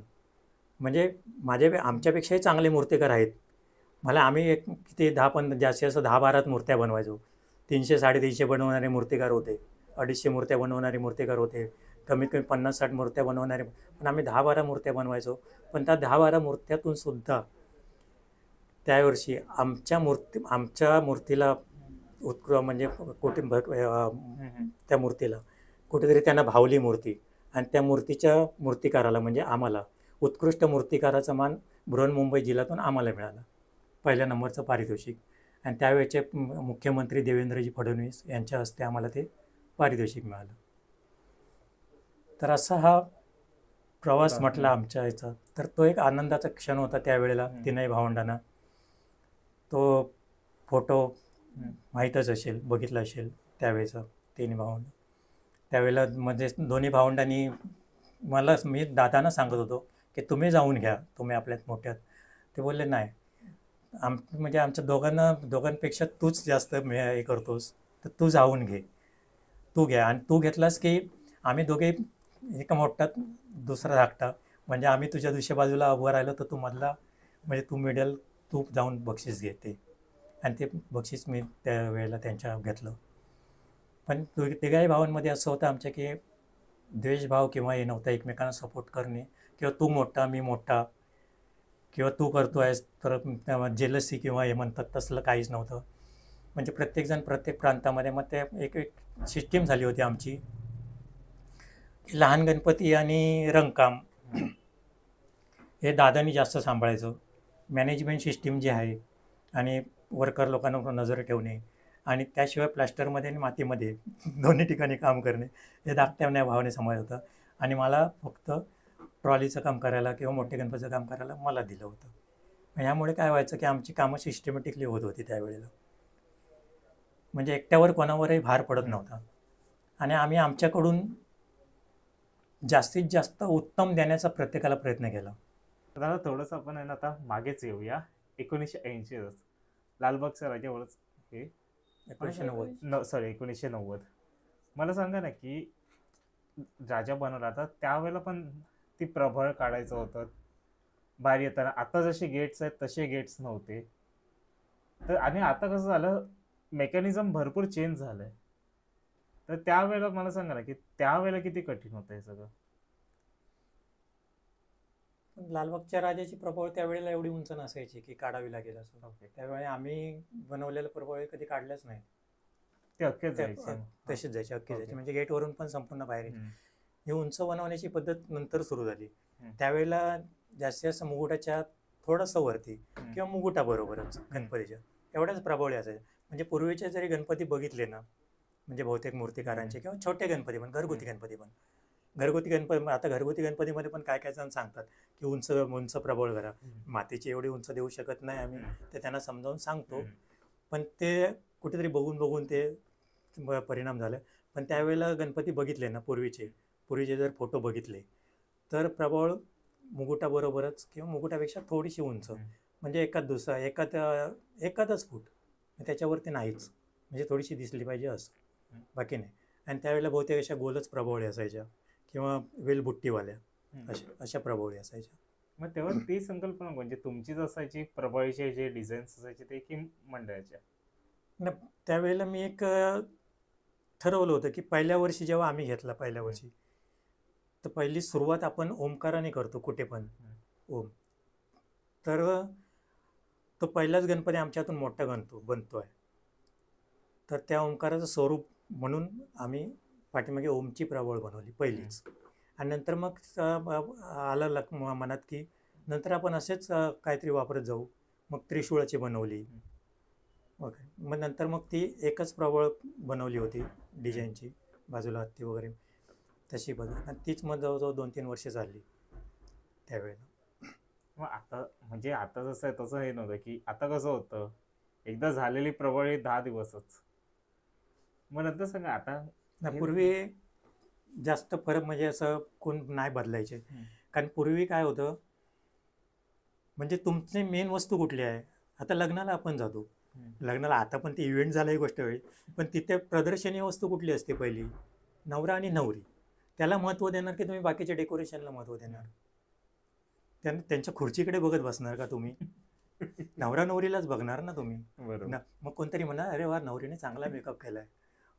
म्हणजे आमच्यापेक्षाही चांगले मूर्तिकार आहेत. आम्ही एक किती 10-15 जास्तीत जास्त 10-12 मूर्त्या बनवायचो. 300-350 बनवणारे मूर्तिकार होते, 250 मूर्त्या बनवणारे मूर्तिकार होते, कमीत कमी 50-60 मूर्त्या बनवणारे. पण आम्ही 10-12 मूर्त्या बनवायचो. पण त्या 10-12 मूर्त्यातून सुद्धा त्यावर्षी आमच्या मूर्तीला म्हणजे त्या मूर्तीला कुठेतरी त्यांना भावली मूर्ती. आणि त्या मूर्तिकाराला म्हणजे आम्हाला उत्कृष्ट मूर्तिकाराचा मान बृहन्मुंबई जिल्ह्यातून आम्हाला मिळाला, पहिल्या नंबरचं पारितोषिक. आणि त्यावेळेचे मुख्यमंत्री देवेंद्रजी फडणवीस यांच्या हस्ते आम्हाला ते पारितोषिक मिळालं. तर असा हा प्रवास म्हटला आमच्या याचा. तर तो एक आनंदाचा क्षण होता त्यावेळेला तीनही भावंडांना. तो फोटो माहीतच असेल, बघितला असेल त्यावेळेचा. तिन्ही भावंड त्यावेळेला म्हणजे दोन्ही भावंडांनी मी दादांना सांगत होतो की तुम्ही जाऊन घ्या, तुम्ही आपल्यात मोठ्यात. ते बोलले नाही, म्हणजे आमच्या दोघांपेक्षा तूच जास्त हे करतोस, तर तू जाऊन घे, तू घ्या. आणि तू घेतलास की आम्ही दोघे एका मोठ्यात दुसरा धाकटा, म्हणजे आम्ही तुझ्या दुसऱ्या बाजूला उभं राहिलो तर तू मधला, म्हणजे तू मिडल, तू जाऊन बक्षीस घेते. आणि ते बक्षीस मी त्यावेळेला त्यांच्या घेतलं. पण तिघाही भावांमध्ये असं होतं आमच्या की द्वेषभाव किंवा हे नव्हता, एकमेकांना सपोर्ट करणे, किंवा तू मोठा मी मोठा, किंवा तू करतो आहेस तर जेलसी किंवा हे म्हणतात तसलं काहीच नव्हतं. म्हणजे प्रत्येकजण प्रत्येक प्रांतामध्ये मग ते एक सिस्टीम झाली होती आमची. लहान गणपती आणि रंगकाम हे दादानी जास्त सांभाळायचं. मॅनेजमेंट सिस्टीम जी आहे आणि वर्कर लोकांवर नजर ठेवणे, आणि त्याशिवाय प्लास्टरमध्ये आणि मातीमध्ये दोन्ही ठिकाणी काम करणे, हे धाकट्या भावाने सांभाळत होतं. आणि मला फक्त ट्रॉलीचं काम करायला किंवा मोठ्या गणपतीचं काम करायला मला दिलं होतं. ह्यामुळे काय व्हायचं की आमची कामं सिस्टमॅटिकली होत होती त्यावेळेला. म्हणजे एकट्यावर कोणावरही भार पडत नव्हता. आणि आम्ही आमच्याकडून जास्तीत जास्त उत्तम देण्याचा प्रत्येकाला प्रयत्न केला. दादा थोडंसं आपण आहे ना आता मागेच येऊया. 1980 लालबागच्या राजावरच हे 1990. मला सांगा ना की राजा बनवला आता त्यावेळेला पण ती प्रबळ काढायचं होतं बाहेर येताना. आता जसे गेट्स आहेत तसे गेट्स नव्हते. तर आणि आता कसं झालं, मेकॅनिझम भरपूर चेंज झालंय. तर त्यावेळेला मला सांगा ना की त्यावेळेला किती कठीण होतं हे सगळं. लालबागच्या राजाची प्रभावळी त्यावेळेला एवढी उंच नसायची की काढावी लागेल असं. त्यावेळी आम्ही बनवलेलं प्रभावळी कधी काढल्याच नाही. ते अख्खेच जायचे, तसेच जायचे, अख्खे जायचे. म्हणजे गेटवरून पण संपूर्ण बाहेर. ही उंच बनवण्याची पद्धत नंतर सुरू झाली. त्यावेळेला जास्तीत जास्त मुकुटाच्या थोडंसं वरती किंवा मुकुटा बरोबरच गणपतीच्या एवढ्याच प्रभावळी असायच्या. म्हणजे पूर्वीचे जरी गणपती बघितले ना, म्हणजे बहुतेक मूर्तिकारांचे किंवा छोटे गणपती पण, घरगुती गणपती पण, आता घरगुती गणपतीमध्ये पण काय काय जण सांगतात की उंच प्रबळ करा. मातीची एवढी उंच देऊ शकत नाही आम्ही, ते त्यांना समजावून सांगतो. पण ते कुठेतरी बघून ते परिणाम झाला. पण त्यावेळेला गणपती बघितले ना, पूर्वीचे जर फोटो बघितले तर प्रबळ मुकुटाबरोबरच किंवा मुकुटापेक्षा थोडीशी उंच, म्हणजे एखादच फूट, त्याच्यावरती नाहीच, म्हणजे थोडीशी दिसली पाहिजे असं, बाकी नाही. आणि त्यावेळेला बहुतेक अशा गोलच प्रभावळी असायच्या किंवा वेलबुट्टीवाल्या अशा प्रभावळी असायच्या. मग तेव्हा ती संकल्पना म्हणजे तुमचीच असायची, प्रभाळीचे जे डिझाईन्स असायचे ते, की मंडळाच्या? न त्यावेळेला मी एक ठरवलं होतं की पहिल्या वर्षी जेव्हा आम्ही घेतला पहिल्या वर्षी, तर पहिली सुरुवात आपण ओंकाराने करतो कुठे पण. ओम. तर तो पहिलाच गणपती आमच्यातून मोठा बनतोय. तर त्या ओंकाराचं स्वरूप म्हणून आम्ही पाठीमागे ओमची प्रबळ बनवली पहिलीच. आणि नंतर मग आलं मनात की नंतर आपण असेच काहीतरी वापरत जाऊ. मग त्रिशूळाची बनवली. ओके. मग नंतर मग ती एकच प्रबळ बनवली होती डिझाईनची, बाजूला हत्ती वगैरे तशी बघा. आणि तीच मग जवळजवळ 2-3 वर्ष झाली त्यावेळेला. मग आता म्हणजे आता जसं आहे तसं हे नव्हतं, की आता कसं होतं, एकदा झालेली प्रबळ 10 दिवसच. मग नंतर सांगा आता पूर्वी जास्त फरक म्हणजे असं कोण नाही बदलायचे. कारण पूर्वी काय होतं, म्हणजे तुमची मेन वस्तू कुठली आहे. आता लग्नाला आपण जातो, लग्नाला आता पण ते इव्हेंट झाला ही गोष्ट वेळी, पण तिथे प्रदर्शनीय वस्तू कुठली असते पहिली, नवरा आणि नवरी. त्याला महत्त्व देणार की तुम्ही बाकीच्या डेकोरेशनला महत्त्व देणार? त्यांच्या खुर्चीकडे बघत बसणार का तुम्ही? नवरा नवरीलाच बघणार ना तुम्ही. मग कोणतरी म्हणा, अरे वा नवरीने चांगला मेकअप केलाय,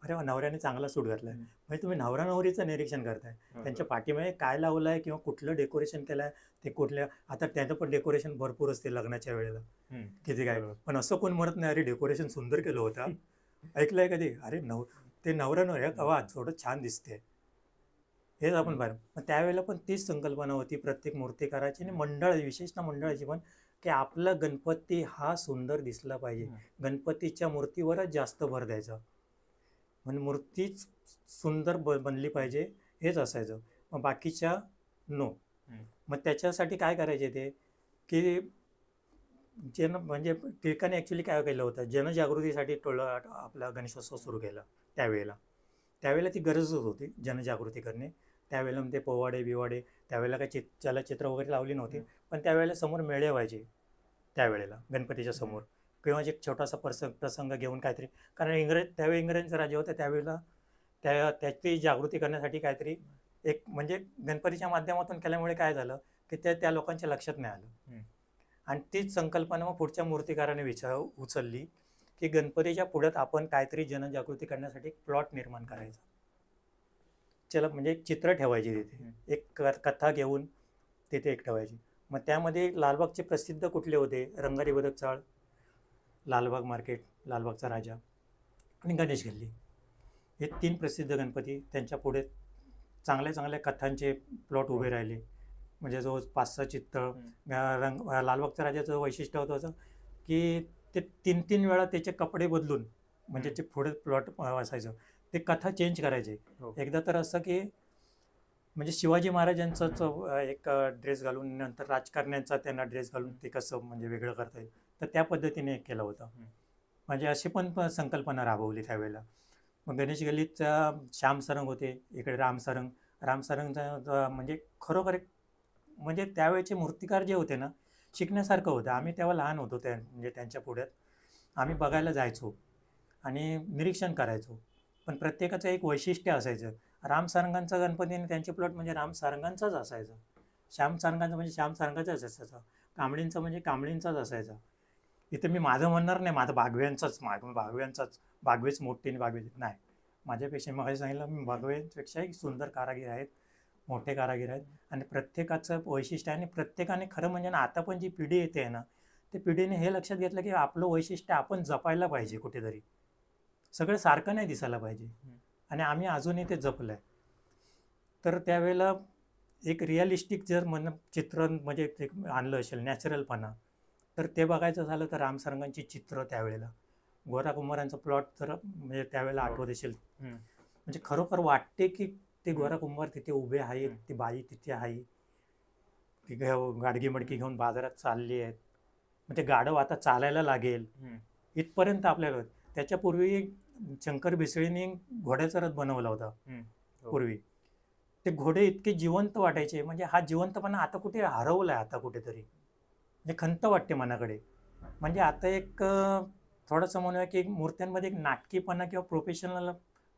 अरे वा नवऱ्याने चांगला सूट घातलाय. म्हणजे तुम्ही नवरा नवरीचं निरीक्षण करताय, त्यांच्या पाठीमागे काय लावलंय किंवा कुठलं डेकोरेशन केलंय, ते कुठल्या. आता त्याचं पण डेकोरेशन भरपूर असते लग्नाच्या वेळेला, किती काय. पण असं कोण म्हणत नाही अरे डेकोरेशन सुंदर केलं होतं, ऐकलंय कधी? अरे ते नवरा नवऱ्या कवा थोडं छान दिसते, हेच आपण पाहिलं. मग त्यावेळेला पण तीच संकल्पना होती प्रत्येक मूर्तिकाराची आणि विशेषतः मंडळाची पण, की आपला गणपती हा सुंदर दिसला पाहिजे. गणपतीच्या मूर्तीवरच जास्त भर द्यायचा, म्हणजे मूर्तीच सुंदर बनली पाहिजे हेच असायचं. मग बाकीच्या नो. मग त्याच्यासाठी काय करायचे ते, की म्हणजे टिळकाने ॲक्च्युली काय केलं होतं, जनजागृतीसाठी आपला गणेशोत्सव सुरू केला त्यावेळेला ती गरजच होती जनजागृती करणे. त्यावेळेला ते पोवाडे बिवाडे, त्यावेळेला काही चलचित्र वगैरे लावली नव्हती, पण त्यावेळेला समोर मेळे व्हायचे त्यावेळेला गणपतीच्या समोर, किंवा एक छोटासा प्रसंग घेऊन काहीतरी. कारण त्यावेळी इंग्रजांचं राज्य होतं त्यावेळेला, त्याची जागृती करण्यासाठी काहीतरी एक म्हणजे गणपतीच्या माध्यमातून केल्यामुळे काय झालं की त्या लोकांच्या लक्षात नाही आलं. आणि तीच संकल्पना मग पुढच्या मूर्तिकाराने उचलली की गणपतीच्या पुढ्यात आपण काहीतरी जनजागृती करण्यासाठी एक प्लॉट निर्माण करायचा. चला म्हणजे एक चित्र ठेवायची तिथे, एक कथा घेऊन तिथे एक ठेवायची. मग त्यामध्ये लालबागचे प्रसिद्ध कुठले होते, रंगारी बदक चाळ, लालबाग मार्केट, लालबागचा राजा आणि गणेश गल्ली, हे 3 प्रसिद्ध गणपती. त्यांच्या पुढे चांगल्या चांगल्या कथांचे प्लॉट उभे राहिले. म्हणजे जो 5-6 चित्र. लालबागच्या राजाचं वैशिष्ट्य होतं असं की ते 3-3 वेळा त्याचे कपडे बदलून, म्हणजे ते पुढे प्लॉट असायचं, ते कथा चेंज करायचे. एकदा तर असं की म्हणजे शिवाजी महाराजांचाच एक ड्रेस घालून, नंतर राजकारण्यांचा त्यांना ड्रेस घालून ते कसं म्हणजे वेगळं करता येईल, तर त्या पद्धतीने केलं होतं. म्हणजे अशी पण संकल्पना राबवली त्यावेळेला. मग गणेश गल्लीचा श्याम सरंग होते, इकडे राम सरंगचा म्हणजे खरोखर म्हणजे त्यावेळेचे मूर्तिकार जे होते ना, शिकण्यासारखं होतं. आम्ही तेव्हा लहान होतो म्हणजे त्यांच्या पुढ्यात आम्ही बघायला जायचो आणि निरीक्षण करायचो. पण प्रत्येकाचं एक वैशिष्ट्य असायचं. राम सारंगांचा गणपती आणि त्यांचे प्लॉट म्हणजे राम सारंगांचाच असायचा, श्याम सारंगांचा म्हणजे श्याम सारंगाचाच असायचा, कांबळींचा म्हणजे कांबळींचाच असायचा. इथे मी माझं म्हणणार नाही, माझं भागव्यांचाच भागवेच मोठे आणि भागवे नाही. माझ्यापेक्षा मग सांगितलं, मी भागव्यांपेक्षाही सुंदर कारागीर आहेत, मोठे कारागीर आहेत. आणि प्रत्येकाचं वैशिष्ट्य आहे. आणि प्रत्येकाने खरं म्हणजे ना, आता पण जी पिढी येते आहे ना, त्या पिढीने हे लक्षात घेतलं की आपलं वैशिष्ट्य आपण जपायला पाहिजे कुठेतरी, सगळं सारखं नाही दिसायला पाहिजे. आणि आम्ही अजूनही ते जपलं आहे. तर त्यावेळेला एक रिअलिस्टिक जर चित्र म्हणजे आणलं असेल, नॅचरलपणा, तर ते बघायचं झालं तर रामसारंगांची चित्र त्यावेळेला, गोरा कुंभारांचा प्लॉट जर म्हणजे त्यावेळेला आठवत असेल, म्हणजे खरोखर वाटते की ते गोरा कुंभार तिथे उभे आहेत, ती बाई तिथे आहे, ती गाडगी मडकी घेऊन बाजारात चालली आहेत. मग ते गाढव आता चालायला लागेल इथपर्यंत आपल्याला. त्याच्यापूर्वी शंकर भिसळीने घोड्याचा रथ बनवला होता पूर्वी. ते घोडे इतके जिवंत वाटायचे, म्हणजे हा जिवंतपणा आता कुठे हरवलाय, आता कुठेतरी म्हणजे खंत वाटते मनाकडे. म्हणजे आता एक थोडंसं म्हणूया की मूर्त्यांमध्ये एक नाटकीपणा किंवा प्रोफेशनल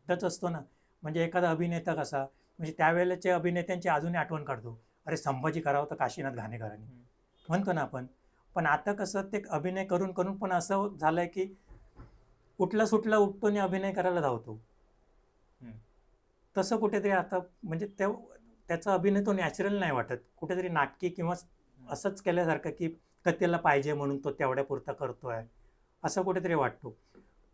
टच असतो ना. म्हणजे एखादा अभिनेता कसा, म्हणजे त्यावेळेलाच्या अभिनेत्यांची अजूनही आठवण काढतो, अरे संभाजी करावं तर काशीनाथ घाणेकरांनी म्हणतो ना आपण. पण आता कसं ते अभिनय करून करून पण असं झालंय की उठला सुटला उठतो आणि अभिनय करायला धावतो. तसं कुठेतरी आता म्हणजे त्याचा अभिनय तो नॅचरल नाही वाटत, कुठेतरी नाटकी किंवा असंच केल्यासारखं की कथेला पाहिजे म्हणून तो तेवढ्या पुरता करतोय असं कुठेतरी वाटतो.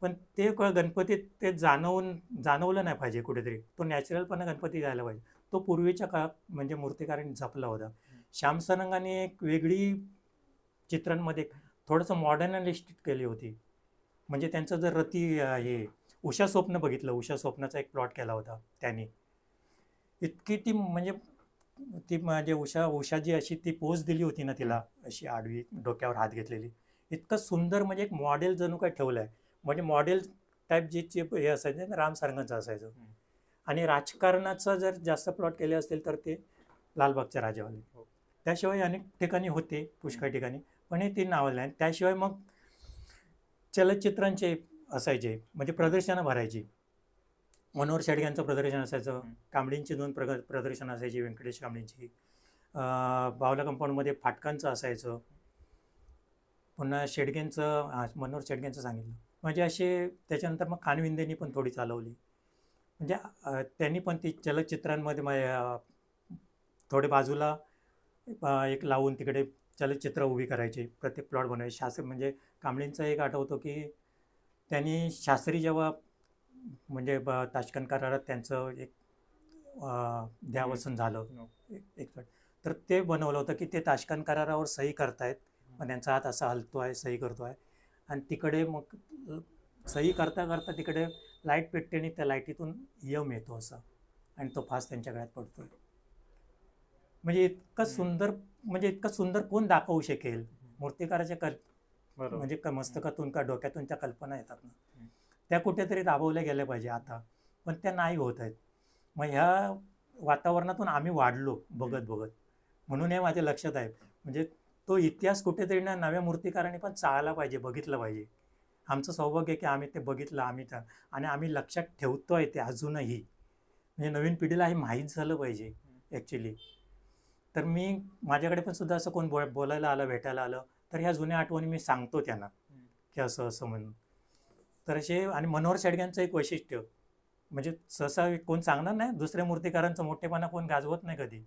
पण ते गणपतीत ते जाणवलं नाही पाहिजे कुठेतरी. तो नॅचरलपणा गणपती द्यायला पाहिजे. तो पूर्वीच्या काळात म्हणजे मूर्तिकारांनी जपला होता. श्याम सरंगाने एक वेगळी चित्रांमध्ये थोडंसं मॉडर्नलिस्टिक केली होती. म्हणजे त्यांचं जर हे उषा स्वप्न बघितलं, उषा स्वप्नाचा एक प्लॉट केला होता त्यांनी. इतकी ती म्हणजे उषाजी अशी ती पोज दिली होती ना तिला, अशी आडवी डोक्यावर हात घेतलेली, इतकं सुंदर. म्हणजे एक मॉडेल जणू काय ठेवलंय. म्हणजे मॉडेल टाईप जे हे असायचं ना राम सारंगांचं असायचं. आणि राजकारणाचं जर जास्त प्लॉट केले असतील तर ते लालबागच्या राजावाले. त्याशिवाय अनेक ठिकाणी होते, पुष्कळ ठिकाणी, पण हे 3 नावं नाही. त्याशिवाय मग चलचित्रांचे असायचे, म्हणजे प्रदर्शनं भरायची. मनोहर शेडग्यांचं प्रदर्शन असायचं, कांबळींची 2 प्रदर्शनं असायची, व्यंकटेश कांबळींची. बावला कंपाऊंडमध्ये फाटकांचं असायचं. पुन्हा शेडगेंचं, मनोहर शेडगेंचं सांगितलं. म्हणजे असे त्याच्यानंतर मग कानविंदेंनी पण थोडी चालवली. म्हणजे त्यांनी पण ती चलचित्रांमध्ये थोडे बाजूला एक लावून तिकडे चलचित्र उभी करायची, प्रत्येक प्लॉट बनवायचे. शास्त्री म्हणजे कांबळींचं एक आठवतो की त्यांनी शास्त्री जेव्हा म्हणजे ताशकंद करारात त्यांचं एक देहावसन झालं एक तर ते बनवलं होतं की ते ताशकंद करारावर सही करतायत, मग त्यांचा हात असा हलतो आहे, सही करतो आहे, आणि तिकडे मग सही करता करता तिकडे लाईट पेटते आणि त्या लाईटीतून यम येतो असा, आणि तो फास त्यांच्या गळ्यात पडतोय. म्हणजे इतकं सुंदर कोण दाखवू शकेल. मूर्तिकाराच्या म्हणजे मस्तकातून का डोक्यातून त्या कल्पना येतात ना, त्या कुठेतरी राबवल्या गेल्या पाहिजे आता, पण त्या नाही होत आहेत. मग ह्या वातावरणातून आम्ही वाढलो बघत बघत, म्हणून हे माझ्या लक्षात आहे. म्हणजे तो इतिहास कुठेतरी ना नव्या मूर्तिकारांनी पण चाळला पाहिजे, बघितलं पाहिजे. आमचं सौभाग्य आहे की आम्ही ते बघितलं, आणि आम्ही लक्षात ठेवतोय ते अजूनही. म्हणजे नवीन पिढीला हे माहीत झालं पाहिजे ॲक्च्युली. तर माझ्याकडे पण सुद्धा असं कोण बोलायला आलं, भेटायला आलं, तर ह्या जुन्या आठवणी मी सांगतो त्यांना की असं असं म्हणून. तर असे, आणि मनोहर शेडग्यांचं एक वैशिष्ट्य म्हणजे सहसा कोण सांगणार नाही, दुसऱ्या मूर्तिकारांचा मोठेपणा कोण गाजवत नाही कधी,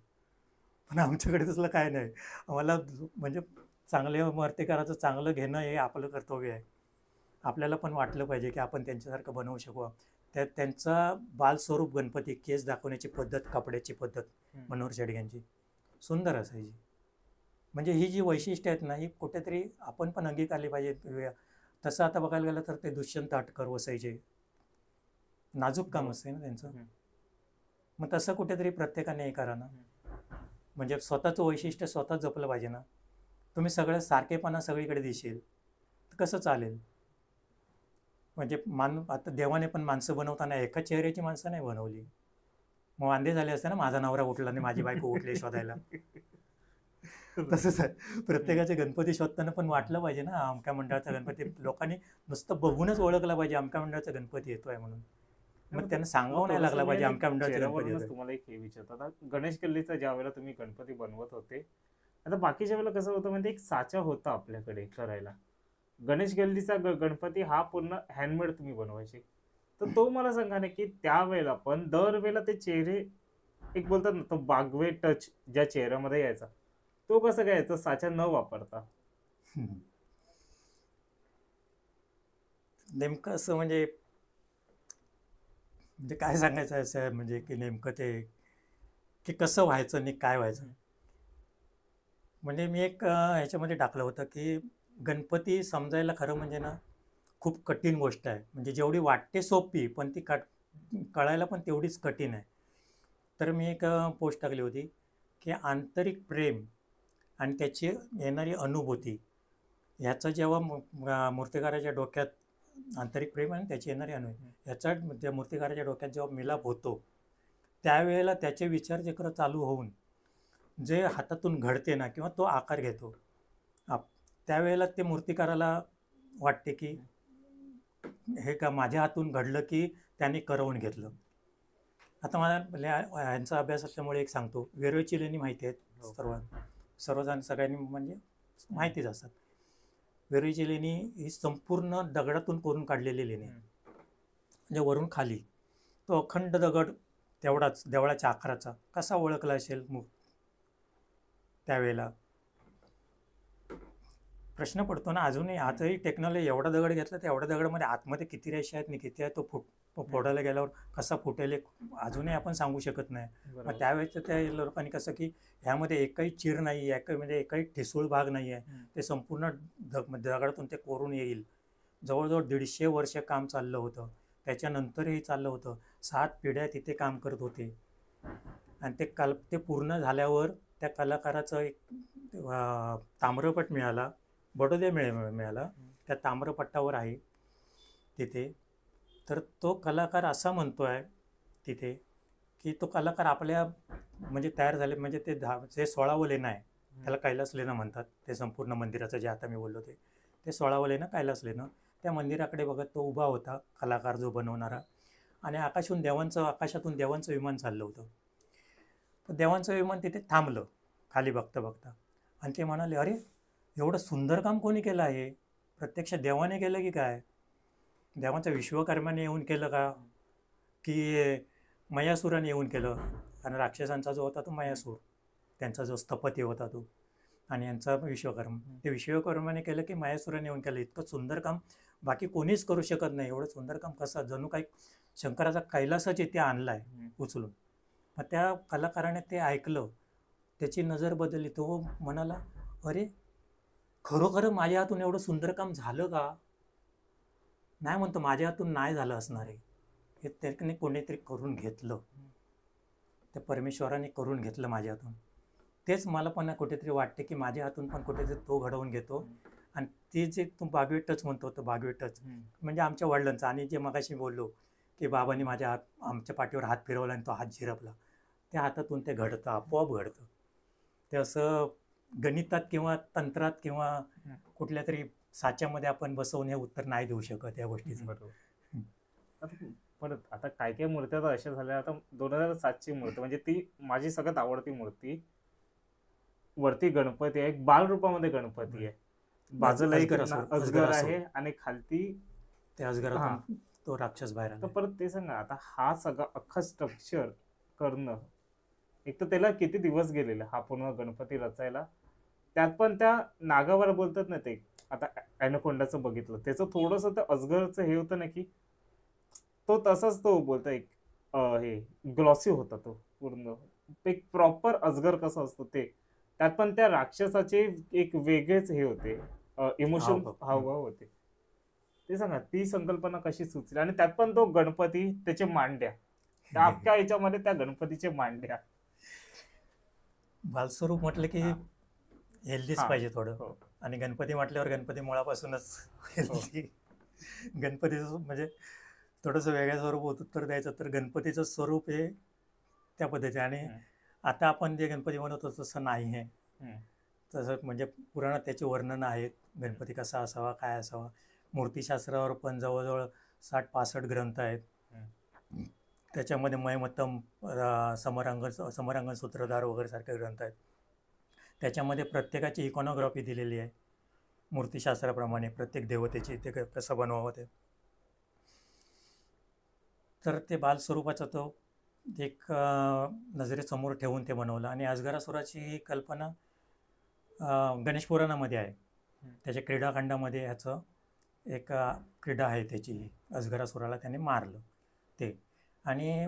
पण आमच्याकडे तसलं काय नाही. आम्हाला म्हणजे चांगल्या मूर्तिकाराचं चांगलं घेणं हे आपलं कर्तव्य आहे. आपल्याला पण वाटलं पाहिजे की आपण त्यांच्यासारखं बनवू शकू. त्यांचा बालस्वरूप गणपती, केस दाखवण्याची पद्धत, कपड्याची पद्धत मनोहर शेडग्यांची सुंदर असायची. म्हणजे ही जी वैशिष्ट्य आहेत ना, ही कुठेतरी आपण पण अंगीकारली पाहिजे. तसं आता बघायला गेलं तर ते दुष्यंत अटकर वसायचे, नाजूक काम असते ना त्यांचं. मग तसं कुठेतरी प्रत्येकाने हे करा ना, म्हणजे स्वतःचं वैशिष्ट्य स्वतः जपलं पाहिजे ना. तुम्ही सगळं सारखेपणा सगळीकडे दिसेल तर कसं चालेल. म्हणजे आता देवाने पण माणसं बनवताना एका चेहऱ्याची माणसं नाही बनवली. मग वांदे झाले असते ना, माझा नवरा उठला आणि माझी बायको उठली शोधायला. तसंच आहे, प्रत्येकाचे गणपती शोधताना पण वाटलं पाहिजे ना अमक्या मंडळाचा गणपती. लोकांनी नुसतं बघूनच ओळखला पाहिजे अमक्या मंडळाचा गणपती येतोय म्हणून. मग त्यांना सांगावं नाही लागला पाहिजे अमक्या मंडळाचा गणपती येतोय. तुम्हाला एक हे विचारतो, आता गणेश गल्लीचा ज्या वेळेला तुम्ही गणपती बनवत होते, आता बाकीच्या वेळेला कसं होतं म्हणजे एक साचा होता आपल्याकडे करायला. गणेश गल्लीचा गणपती हा पूर्ण हँडमेड तुम्ही बनवायचे. तर तो मला सांगा ना की त्यावेळेला पण दरवेळेला ते चेहरे एक बोलतात ना, तो बागवे टच ज्या चेहऱ्यामध्ये यायचा तो कसं काय यायचा साचा न वापरता? नेमकं असं म्हणजे काय सांगायचं असं म्हणजे की नेमकं ते की कसं व्हायचं आणि काय व्हायचं. म्हणजे मी एक ह्याच्यामध्ये टाकलं होतं की गणपती समजायला खरं म्हणजे ना खूप कठीण गोष्ट आहे. म्हणजे जेवढी वाटते सोपी पण ती कळायला पण तेवढीच कठीण आहे. तर मी एक पोस्ट टाकली होती की आंतरिक प्रेम आणि त्याची येणारी अनुभूती ह्याचं जेव्हा मूर्तिकाराच्या डोक्यात आंतरिक प्रेम आणि त्याची येणारी अनुभूती ह्याचा त्या मूर्तिकाराच्या डोक्यात जेव्हा मिलाप होतो त्यावेळेला त्याचे विचारचक्र चालू होऊन जे हातातून घडते ना किंवा तो आकार घेतो, त्यावेळेला ते मूर्तिकाराला वाटते की हे का माझ्या हातून घडलं की त्याने करवून घेतलं. आता मला यांचा अभ्यास असल्यामुळे एक सांगतो, वेरूळची लेणी माहिती आहेत हो. सर्वजण सगळ्यांनी म्हणजे माहितीच असतात. वेरूळची लेणी ही संपूर्ण दगडातून कोरून काढलेली लेणी आहे. म्हणजे वरून खाली तो अखंड दगड तेवढाच देवळाच्या आकाराचा कसा ओळखला असेल त्यावेळेला प्रश्न पडतो ना. अजूनही आजही टेक्नॉलॉजी एवढा दगड घेतला तर एवढ्या दगडामध्ये आतमध्ये किती रेषा आहेत आणि किती आहे तो फोडायला गेल्यावर कसा फुटेल अजूनही आपण सांगू शकत नाही. मग त्यावेळेस त्या लोकांनी कसं की ह्यामध्ये एकही चिर नाही आहे, म्हणजे एकही ठिसूळ भाग नाही आहे, ते संपूर्ण दगडातून ते कोरून येईल. जवळजवळ 150 वर्ष काम चाललं होतं. त्याच्यानंतरही चाललं होतं. 7 पिढ्या तिथे काम करत होते. आणि ते पूर्ण झाल्यावर त्या कलाकाराचं एक ताम्रपट मिळाला, बडोदे मिळाला. त्या ताम्रपट्टावर आहे तिथे. तर तो कलाकार असा म्हणतोय तिथे की तो कलाकार आपल्या म्हणजे तयार झाले, म्हणजे ते जे 16वं लेणं आहे त्याला कैलास लेणं म्हणतात. ते संपूर्ण मंदिराचं जे आता मी बोललो ते 16वं लेणं कैलास लेणं. त्या मंदिराकडे बघत तो उभा होता, कलाकार जो बनवणारा. आणि आकाशातून देवांचं विमान चाललं होतं. तर देवांचं विमान तिथे थांबलं खाली बघता बघता. आणि ते म्हणाले, अरे एवढं सुंदर काम कोणी केलं आहे? प्रत्यक्ष देवाने केलं की काय? देवांच्या विश्वकर्म्याने येऊन केलं का, की मयासुराने येऊन केलं? आणि राक्षसांचा जो होता तो मयासूर, त्यांचा जो स्थपती होता तो, आणि यांचा विश्वकर्मा. ते विश्वकर्माने केलं की मयासुराने येऊन केलं? इतकं सुंदर काम बाकी कोणीच करू शकत नाही. एवढं सुंदर काम कसं? जणू काही शंकराचा कैलासच इथे आणलाय उचलून. मग त्या कलाकाराने ते ऐकलं, त्याची नजर बदलली. तो म्हणाला, अरे खरोखर माझ्या हातून एवढं सुंदर काम झालं का? नाही म्हणतो, माझ्या हातून नाही झालं असणार आहे, हे त्याने कोणीतरी करून घेतलं, त्या परमेश्वराने करून घेतलं माझ्या हातून. तेच मला पण कुठेतरी वाटते की माझ्या हातून पण कुठेतरी तो घडवून घेतो. आणि ते जे तू बागवे टच म्हणतो, तो बागवे टच म्हणजे आमच्या वडिलांचा. आणि जे मगाशी बोललो की बाबांनी आमच्या पाठीवर हात फिरवला आणि तो हात झिरपला, त्या हातातून ते घडतं, आपोआप घडतं. ते असं गणितात किंवा तंत्रात किंवा कुठल्या तरी साच्यामध्ये आपण बसवून हे उत्तर नाही देऊ शकत या गोष्टीचं. बरोबर. परत आता काय मूर्त्या तर अशा झाल्या. आता 2007ची मूर्ती म्हणजे ती माझी सगळ्यात आवडती मूर्ती. वरती गणपती आहे, एक बाल रूपामध्ये गणपती आहे, बाजूला एक अजगर आहे आणि खालती ते अजगरातून तो राक्षस बाहेर आला. तर परत ते सांगा, आता हा सगळा अख्खा स्ट्रक्चर करणं, एक तर त्याला किती दिवस गेलेले हा पूर्ण गणपती रचायला. त्यात पण त्या नागावर बोलतात ना ते, आता ॲनाकोंडाचं बघितलं, त्याचं थोडंसं तर अजगरचं हे होतं ना की तो तसाच तो बोलतो एक हे ग्लॉसी होता तो पूर्ण. एक प्रॉपर अजगर कसं असतो ते, त्यात पण त्या राक्षसाचे एक वेगळेच हे होते, इमोशन हावभाव होते. ते सांगा, ती संकल्पना कशी सुचली? आणि त्यात पण तो गणपती, त्याचे मांड्या, त्या अख्ख्या याच्यामध्ये त्या गणपतीचे मांड्या. बालस्वरूप म्हटलं की हेल्दीच पाहिजे थोडं. आणि गणपती म्हटल्यावर गणपती मुळापासूनच हेल्दी. गणपतीचं म्हणजे थोडंसं वेगळ्या स्वरूप उत्तर द्यायचं तर गणपतीचं स्वरूप हे त्या पद्धतीने. आणि आता आपण जे गणपती बनवतो तसं नाही आहे. तसं म्हणजे पुराणात त्याचे वर्णन आहेत, गणपती कसा असावा, काय असावा. मूर्तीशास्त्रावर पण जवळजवळ 60-65 ग्रंथ आहेत. त्याच्यामध्ये मयमत्तम, समरांगण सूत्रधार वगैरे सारखे ग्रंथ आहेत. त्याच्यामध्ये प्रत्येकाची इकॉनोग्राफी दिलेली आहे मूर्तीशास्त्राप्रमाणे, प्रत्येक देवतेची ते कसं बनवावं ते. तर ते बालस्वरूपाचा तो एक नजरेसमोर ठेवून ते बनवलं. आणि अजगरासुराची ही कल्पना गणेश पुराणामध्ये आहे. त्याच्या क्रीडाखंडामध्ये ह्याचं एक क्रीडा आहे त्याची, अजगरासुराला त्याने मारलं ते. आणि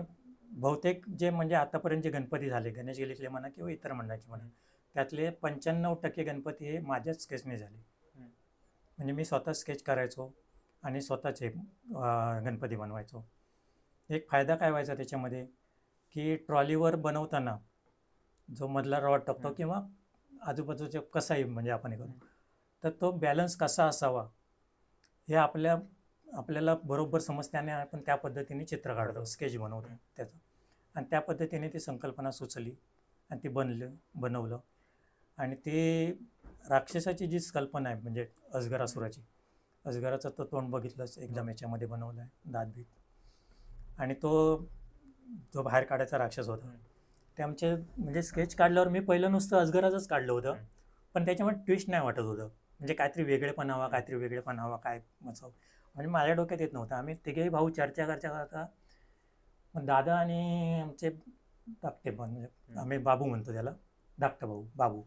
बहुतेक जे म्हणजे आतापर्यंत जे गणपती झाले, गणेश गल्लीतले म्हणा किंवा इतर मंडळाचे म्हणा, त्यातले 95% गणपती हे माझ्याच स्केचने झाले. म्हणजे मी स्वतः स्केच करायचो आणि स्वतःचे गणपती बनवायचो. एक फायदा काय व्हायचा त्याच्यामध्ये की ट्रॉलीवर बनवताना जो मधला रॉड टाकतो किंवा आजूबाजूचे कसाही म्हणजे आपण हे करू, तर तो बॅलन्स कसा असावा हे आपल्याला बरोबर समजते. आणि आपण त्या पद्धतीने चित्र काढतो, स्केच बनवतो त्याचं. आणि त्या पद्धतीने ती संकल्पना सुचली आणि ती बनवलं. आणि ते राक्षसाची जी कल्पना आहे म्हणजे अजगरासुराची, अजगराचं तो तोंड बघितलंच एकदम याच्यामध्ये बनवलं आहे, दातबीत. आणि तो जो बाहेर काढायचा राक्षस होता. ते आमचे म्हणजे स्केच काढल्यावर मी पहिलं नुसतं अजगराचंच काढलं होतं, पण त्याच्यामध्ये ट्विस्ट नाही वाटत होतं. म्हणजे काहीतरी वेगळेपण हवा, काहीतरी वेगळेपण हवा, काय मचाव म्हणजे माझ्या डोक्यात येत नव्हतं. आम्ही तिघेही भाऊ चर्चा करता मग दादा आणि आमचे धाकटे पण म्हणजे आम्ही बाबू म्हणतो त्याला, धाकटा भाऊ बाबू.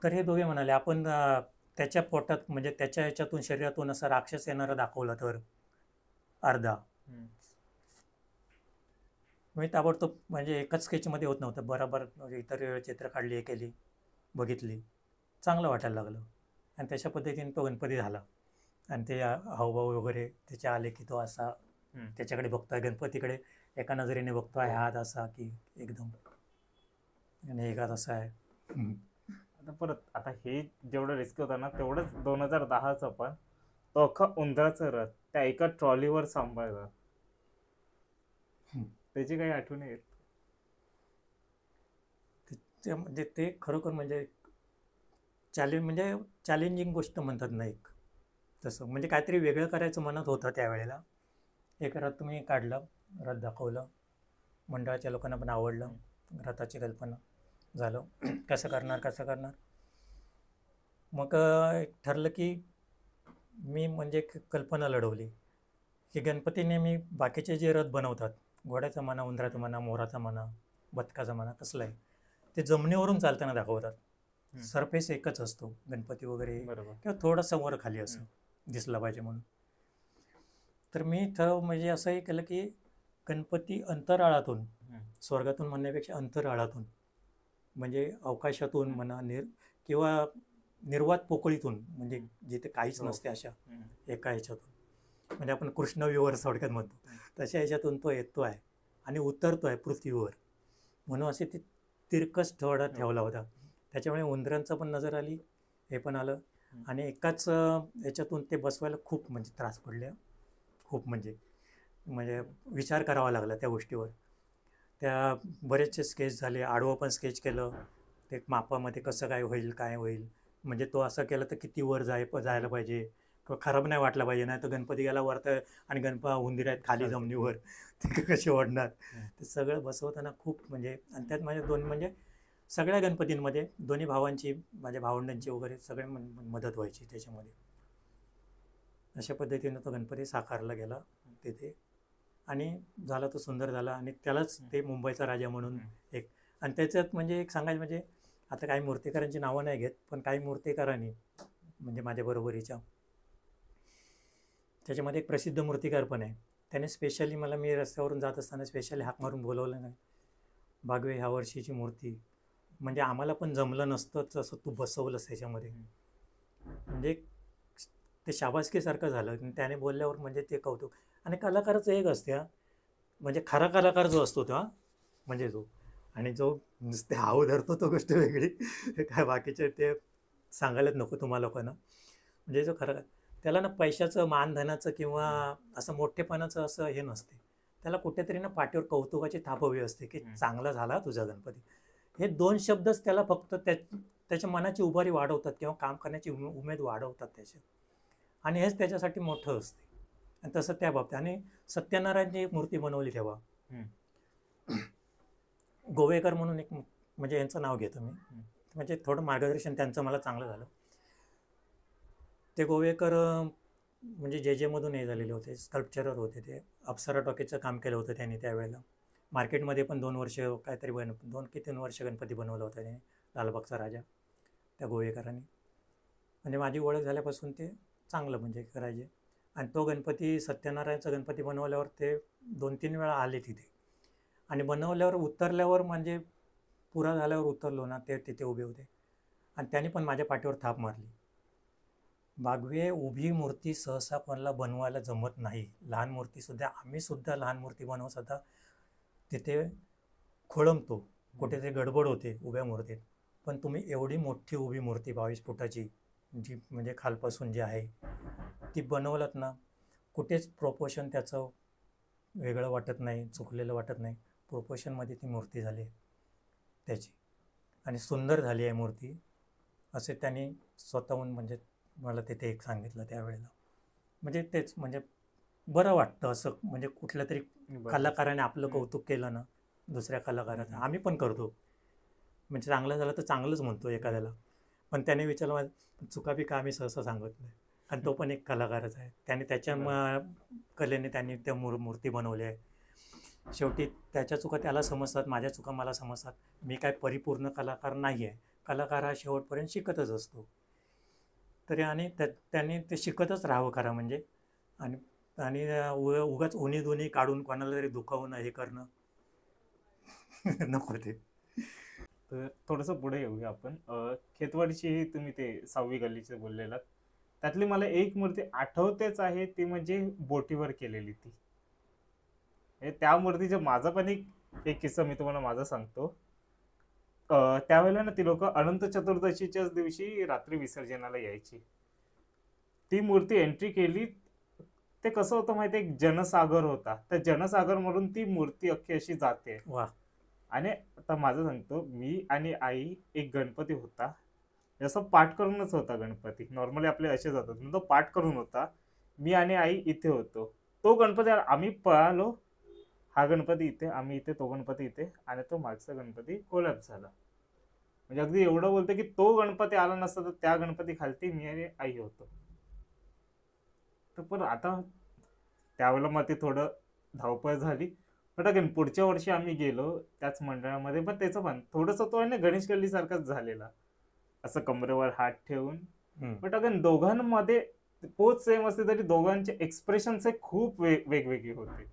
तर हे दोघे म्हणाले आपण त्याच्या पोटात म्हणजे त्याच्या ह्याच्यातून शरीरातून असा राक्षस येणारा दाखवला तर अर्धा. मी ताबडतोब म्हणजे एकाच स्केचमध्ये होत नव्हतं, बरोबर म्हणजे इतर चित्र काढली, हे केली, बघितली, चांगलं वाटायला लागलं आणि तशा पद्धतीने तो गणपती झाला. आणि ते हावभाव वगैरे त्याचे आले की तो असा त्याच्याकडे बघतोय, गणपतीकडे एका नजरेने बघतोय, हात असा की एकदम आणि एकाच असा आहे. आता परत आता हे जेवढं रिस्क होतं ना तेवढंच 2010चं पण तो अख्खा उंदराचं रथ त्या एका ट्रॉलीवर सांभाळला, त्याची काही आठवण येत? म्हणजे ते खरोखर म्हणजे म्हणजे चॅलेंजिंग गोष्ट म्हणतात ना एक, तसं म्हणजे काहीतरी वेगळं करायचं मनात होतं त्यावेळेला. एक रथ तुम्ही काढलं, रथ दाखवलं, मंडळाच्या लोकांना पण आवडलं, रथाची कल्पना झालं कसं करणार. मग एक ठरलं की मी म्हणजे कल्पना लढवली की गणपती नेहमी बाकीचे जे रथ बनवतात, घोड्याचा म्हणा, उंदराचा म्हणा, मोराचा म्हणा, बदकाचा म्हणा, कसला आहे ते जमिनीवरून चालताना दाखवतात. सरफेस एकच असतो गणपती वगैरे, किंवा थोडासा वर खाली असं दिसला पाहिजे म्हणून. तर मी म्हणजे असंही केलं की गणपती अंतराळातून, स्वर्गातून म्हणण्यापेक्षा अंतराळातून म्हणजे अवकाशातून म्हणा किंवा निर्वात पोकळीतून, म्हणजे जिथे काहीच नसते अशा एका ह्याच्यातून, म्हणजे आपण कृष्णविवर थोडक्यात म्हणतो तशा ह्याच्यातून तो येतो आहे आणि उतरतो आहे पृथ्वीवर, म्हणून असे ते तिरकस थोडा ठेवला होता. त्याच्यामुळे उंदरांचा पण नजर आली, हे पण आलं आणि एकाच याच्यातून ते बसवायला खूप म्हणजे त्रास पडले, खूप म्हणजे विचार करावा लागला त्या गोष्टीवर. त्या बरेचसे स्केच झाले, आडवं पण स्केच केलं, ते मापामध्ये कसं काय होईल, म्हणजे तो असं केलं तर किती वर जायला पाहिजे, किंवा खराब नाही वाटला पाहिजे, नाही तर गणपती गेला वर आणि उंदीर आहेत खाली जमिनीवर, ते कसे वाढणार. ते सगळं बसवताना खूप म्हणजे, आणि त्यात माझ्या म्हणजे सगळ्या गणपतींमध्ये दोन्ही भावांची, माझ्या भावंडांची वगैरे सगळे मदत व्हायची त्याच्यामध्ये. अशा पद्धतीनं तो गणपती साकारला गेला तिथे आणि झाला तो सुंदर झाला. आणि त्यालाच ते मुंबईचा राजा म्हणून एक, आणि त्याच्यात म्हणजे एक सांगायचं म्हणजे आता काही मूर्तिकारांची नावं नाही घेत, पण काही मूर्तिकारांनी म्हणजे माझ्या बरोबरीच्या, त्याच्यामध्ये एक प्रसिद्ध मूर्तिकार पण आहे, त्याने स्पेशली मला, मी रस्त्यावरून जात असताना स्पेशली हाक मारून बोलवलं नाही, भागवे ह्या वर्षीची मूर्ती म्हणजे आम्हाला पण जमलं नसतं तसं तू बसवलंस त्याच्यामध्ये, म्हणजे ते शाबासकीसारखं झालं. त्याने बोलल्यावर म्हणजे ते कौतुक. आणि कलाकाराचं एक असते म्हणजे खरा कलाकार जो असतो तो म्हणजे जो, आणि जो नुसते हाव धरतो तो गोष्ट वेगळी, काय बाकीचे ते सांगायलाच नको तुम्हाला लोकांना. म्हणजे जो खरा, त्याला ना पैशाचं, मानधनाचं किंवा असं मोठेपणाचं असं हे नसते, त्याला कुठेतरी ना पाठीवर कौतुकाची थाप हवी असते की चांगला झाला तुझा गणपती. हे दोन शब्दच त्याला फक्त त्याच्या मनाची उभारी वाढवतात किंवा काम करण्याची उमेद वाढवतात त्याच्या, आणि हेच त्याच्यासाठी मोठं असते. आणि तसं त्या बाबतीत. आणि सत्यनारायणची एक मूर्ती बनवली तेव्हा, गोवेकर म्हणून एक, म्हणजे यांचं नाव घेतो मी, म्हणजे थोडं मार्गदर्शन त्यांचं मला चांगलं झालं. ते गोवेकर म्हणजे जे मधून हे झालेले होते, स्कल्पचरर होते, ते अप्सरा टॉकीजचं काम केलं होतं त्यांनी त्यावेळेला. मार्केटमध्ये पण 2 वर्ष काहीतरी 2 की 3 वर्ष गणपती बनवला होता त्याने, लालबागचा राजा, त्या गोवेकरांनी. म्हणजे माझी ओळख झाल्यापासून ते चांगलं म्हणजे करायचे. आणि तो गणपती, सत्यनारायणचा गणपती बनवल्यावर ते 2-3 वेळा आले तिथे, आणि बनवल्यावर उतरल्यावर म्हणजे पुरा झाल्यावर उतरलो ना, ते तिथे उभे होते आणि त्यांनी पण माझ्या पाठीवर थाप मारली. बागवे उभी मूर्ती सहसा कोणाला बनवायला जमत नाही, लहान मूर्तीसुद्धा, आम्हीसुद्धा लहान मूर्ती बनवसुद्धा तिथे खोळंबतो, कुठेतरी गडबड होते उभ्या मूर्तीत. पण तुम्ही एवढी मोठी उभी मूर्ती 22 फुटाची जी म्हणजे खालपासून जी आहे ती बनवलात ना, कुठेच प्रोपोर्शन त्याचं वेगळं वाटत नाही, चुकलेलं वाटत नाही, प्रोपोर्शनमध्ये ती मूर्ती झाली आहे त्याची, आणि सुंदर झाली आहे मूर्ती, असे त्यांनी स्वतःहून म्हणजे मला तिथे एक सांगितलं त्यावेळेला. म्हणजे तेच म्हणजे बरं वाटतं असं, म्हणजे कुठल्या तरी बरोबर. कलाकाराने आपलं कौतुक केलं ना दुसऱ्या कलाकाराचं, आम्ही पण करतो, म्हणजे चांगलं झालं तर चांगलंच म्हणतो एखाद्याला, पण त्याने विचारलं चुका बी का आम्ही सहसा सांगत नाही, आणि तो पण एक कलाकारच आहे, त्याने त्याच्या कलेने त्यांनी त्या मूर्ती बनवली आहे. शेवटी त्याच्या चुका त्याला समजतात, माझ्या चुका मला समजतात. मी काय परिपूर्ण कलाकार नाही आहे. कलाकार हा शेवटपर्यंत शिकतच असतो. तरी आणि त्यांनी ते शिकतच राहावं खरं म्हणजे. आणि आणि उगाच उणी काढून कोणाला तरी दुखावणं हे करणं नको ते. तर थोडंसं पुढे येऊया आपण. खेतवाडीची तुम्ही ते 6वी गल्लीचे बोललेलात. त्यातली मला एक मूर्ती आठवतेच आहे, ती म्हणजे बोटीवर केलेली ती. त्या मूर्तीचा माझा पण एक किस्सा मी तुम्हाला माझा सांगतो. त्यावेळेला ना ती लोकं अनंत चतुर्दशीच्याच दिवशी रात्री विसर्जनाला यायची. ती मूर्ती एंट्री केली, ते कसं होतं माहिती आहे, एक जनसागर होता. त्या जनसागरमधून ती मूर्ती अख्खी अशी जाते. वा. आणि आता माझं सांगतो, मी आणि आई एक गणपती होता, जसं पाठ करूनच होता गणपती. नॉर्मली आपले असे जातात, पण तो पाठ करून होता. मी आणि आई इथे होतो. तो गणपती आम्ही पळालो. हा गणपती इथे, आम्ही इथे, तो गणपती इथे, आणि तो मागचा गणपती कोलॅप्स झाला. म्हणजे अगदी एवढं बोलतो की तो गणपती आला नसता तर त्या गणपती खालती मी आणि आई होतो. तर पण आता त्यावेळेला मग ते थोडं धावपळ झाली. पण अगेन पुढच्या वर्षी आम्ही गेलो त्याच मंडळामध्ये, पण त्याचं पण थोडंसं तो आहे ना गणेश गल्ली सारखाच झालेला, असं कमरेवर हात ठेवून. बट अगेन दोघांमध्ये पोच सेम असते तरी दोघांचे एक्सप्रेशन्स हे खूप वेगवेगळे होते.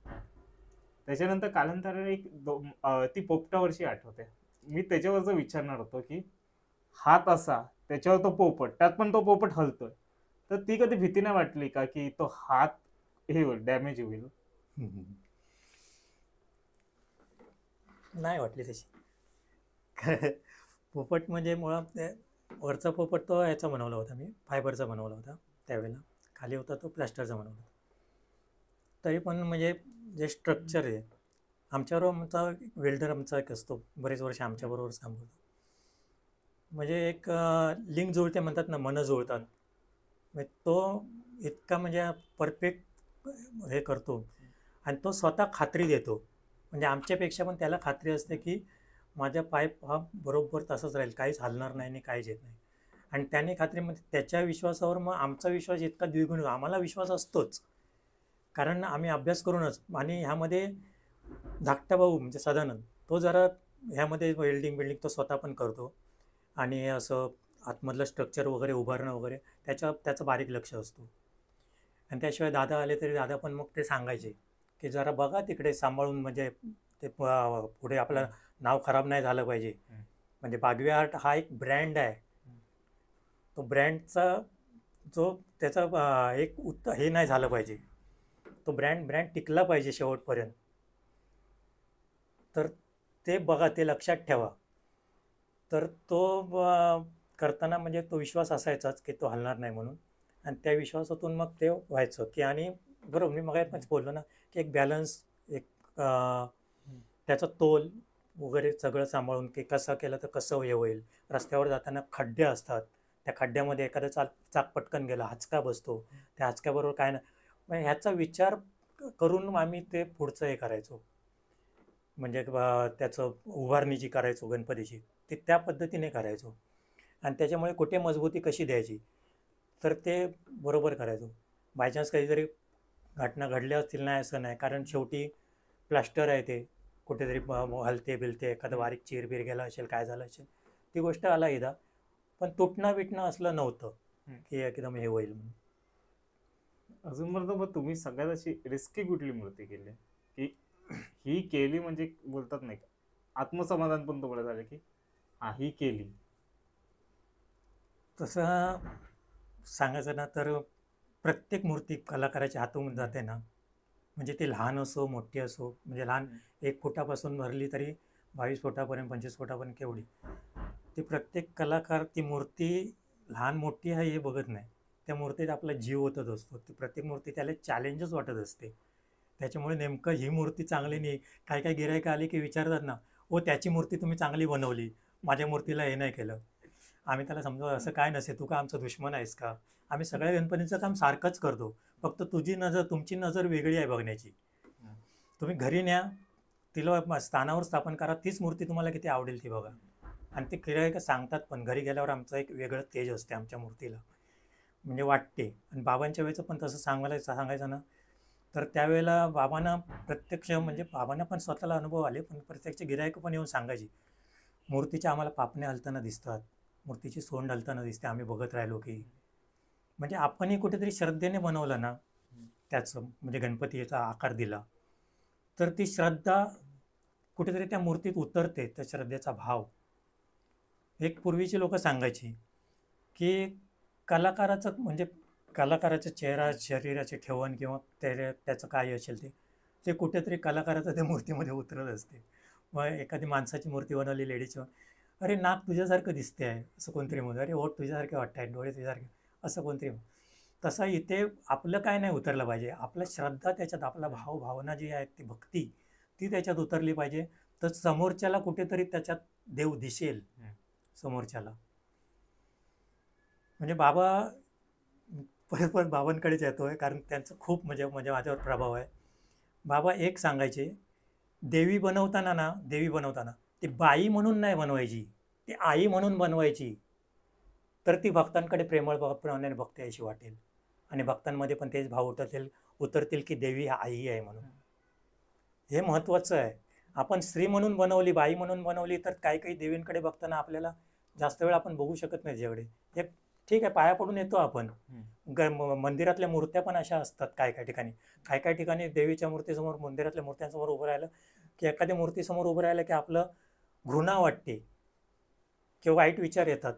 त्याच्यानंतर कालांतराने ती पोपटा वर्षी आठवते. मी त्याच्यावरच विचारणार होतो की हात असा, त्याच्यावर तो पोपट, त्यात पण तो पोपट हलतोय, तर ती कधी भीती नाही वाटली का की तो हात हे होईल, डॅमेज होईल? नाही वाटली तशी. पोपट म्हणजे मुळात वरचा पोपट तो ह्याचा बनवला होता मी, फायबरचा बनवला होता त्यावेळेला. खाली होता तो प्लास्टरचा बनवला होता. तरी पण म्हणजे जे स्ट्रक्चर आहे, आमच्याबरोबर आमचा वेल्डर आमचा एक असतो, बरेच वर्ष आमच्याबरोबरच काम करतो. म्हणजे एक लिंक जुळते म्हणतात ना, मनं जुळतात. म्हणजे तो इतका म्हणजे परफेक्ट हे करतो, आणि तो स्वतः खात्री देतो. म्हणजे आमच्यापेक्षा पण त्याला खात्री असते की माझा पाईप हा बरोबर तसाच राहील, काहीच हलणार नाही आणि काहीच येत नाही. आणि त्याने खात्री, म्हणजे त्याच्या विश्वासावर मग आमचा विश्वास इतका द्विगुण होतो. आम्हाला विश्वास असतोच, कारण आम्ही अभ्यास करूनच. आणि ह्यामध्ये धाकटा भाऊ म्हणजे सदानंद, तो जरा ह्यामध्ये बिल्डिंग तो स्वतः पण करतो, आणि असं आतमधलं स्ट्रक्चर वगैरे उभारणं वगैरे त्याचं बारीक लक्ष असतो. आणि त्याशिवाय दादा आले तरी दादा पण मग ते सांगायचे की जरा बघा तिकडे सांभाळून, म्हणजे ते पुढे आपलं नाव खराब नाही झालं पाहिजे. म्हणजे बागवे आर्ट हा एक ब्रँड आहे, तो ब्रँडचा जो त्याचा एक हे नाही झालं पाहिजे, तो ब्रँड टिकला पाहिजे शेवटपर्यंत. तर ते बघा, ते लक्षात ठेवा. तर तो करताना म्हणजे तो विश्वास असायचाच की तो हलणार नाही म्हणून, आणि त्या विश्वासातून मग ते व्हायचं की. आणि बरोबर मी मगाच बोललो ना की एक बॅलन्स, एक त्याचा तोल वगैरे सगळं सांभाळून की कसं केलं तर कसं हे होईल. रस्त्यावर जाताना खड्डे असतात, त्या खड्ड्यामध्ये एखादा चाक पटकन गेला, हाचका बसतो, त्या हाचक्याबरोबर काय ना, ह्याचा विचार करून आम्ही ते पुढचं हे करायचो. म्हणजे त्याचं उभारणी जी करायचो गणपतीची, ती त्या पद्धतीने करायचो. आणि त्याच्यामुळे कुठे मजबूती कशी द्यायची तर ते बरोबर करायचो. बायचान्स काहीतरी घटना घडल्या असतील नाही असं नाही, कारण शेवटी प्लास्टर आहे, ते कुठेतरी हलते बिलते, एखादं बारीक चिरबीर गेला असेल, काय झालं असेल, ती गोष्ट आला पण तुटणं बिटणं असलं नव्हतं की एकदम हे होईल म्हणून. अजूनपर्यंत मग तुम्ही सगळ्यात अशी रिस्की कुठली मूर्ती केली की ही केली म्हणजे बोलतात नाही का, आत्मसमाधान पण तुम्हाला झालं की हा ही केली? तसं सांगायचं ना तर प्रत्येक मूर्ती कलाकाराच्या हातून जाते ना, म्हणजे ती लहान असो मोठी असो, म्हणजे लहान 1 फुटापासून भरली तरी 22 फुटापर्यंत 25 फुटापर्यंत केवढी, ती प्रत्येक कलाकार ती मूर्ती लहान मोठी आहे हे बघत नाही, त्या मूर्तीत आपला जीव ओतत असतो. ती प्रत्येक मूर्ती त्याला चॅलेंजच वाटत असते. त्याच्यामुळे नेमकं ही मूर्ती चांगली नाही, काय गिरायकं आली की विचारतात ना, ओ त्याची मूर्ती तुम्ही चांगली बनवली, माझ्या मूर्तीला हे नाही केलं. आम्ही त्याला समजावं, असं काय नसे, तू का आमचं दुश्मन आहेस का? आम्ही सगळ्या गणपतीचं काम सारखंच करतो, फक्त तुमची नजर वेगळी आहे बघण्याची. तुम्ही घरी न्या, तिला स्थानावर स्थापन करा, तीच मूर्ती तुम्हाला किती आवडेल ती बघा. आणि ते गिऱ्हाईक सांगतात पण घरी गेल्यावर आमचं एक वेगळं तेज असते आमच्या मूर्तीला, म्हणजे वाटते. आणि बाबांच्या वेळेचं पण तसं सांगायचं ना, तर त्यावेळेला बाबांना प्रत्यक्ष म्हणजे बाबांना पण स्वतःला अनुभव आले, पण प्रत्यक्ष गिऱ्हाईक पण येऊन सांगायची, मूर्तीच्या आम्हाला पापण्या हलताना दिसतात, मूर्तीची सोंड हलताना दिसते, आम्ही बघत राहिलो की. म्हणजे आपणही कुठेतरी श्रद्धेने बनवलं ना त्याचं, म्हणजे गणपतीचा आकार दिला, तर ती श्रद्धा कुठेतरी त्या मूर्तीत उतरते, त्या श्रद्धेचा भाव. एक पूर्वीची लोक सांगायची की कलाकाराचं म्हणजे कलाकाराचा चेहरा, शरीराचे ठेवण किंवा त्याचं काय असेल ते कुठेतरी कलाकाराचं त्या मूर्तीमध्ये उतरत असते. मग एखादी माणसाची मूर्ती बनवली, लेडीची, अरे नाक तुझ्यासारखं दिसते आहे असं कोणतरी म्हणतो, अरे ओठ तुझ्यासारखे वाटत आहे, डोळे तुझ्यासारखे असं कोणतरी. तसं इथे आपलं काय नाही उतरलं पाहिजे, आपलं श्रद्धा त्याच्यात, आपला भावना जी आहे ती भक्ती ती त्याच्यात उतरली पाहिजे, तर समोरच्याला कुठेतरी त्याच्यात देव दिसेल समोरच्याला. म्हणजे बाबा, परत बाबांकडेच येतोय कारण त्यांचं खूप म्हणजे माझ्यावर प्रभाव आहे. बाबा एक सांगायचे, देवी बनवताना ती बाई म्हणून नाही बनवायची, ती आई म्हणून बनवायची, तर ती भक्तांकडे प्रेमळपणाने बघते अशी वाटेल, आणि भक्तांमध्ये पण तेच भाव उतरतील की देवी आई आहे म्हणून. हे महत्त्वाचं आहे. आपण स्त्री म्हणून बनवली, बाई म्हणून बनवली, तर काही देवींकडे बघताना आपल्याला जास्त वेळ आपण बघू शकत नाही. जेवढे एक ठीक आहे, पाया पडून येतो आपण, मंदिरातल्या मूर्त्या पण अशा असतात काय ठिकाणी. काय ठिकाणी देवीच्या मूर्तीसमोर, मंदिरातल्या मूर्त्यांसमोर उभं राहिलं की, एखाद्या मूर्तीसमोर उभं राहिलं की आपलं घृणा वाटते किंवा वाईट विचार येतात.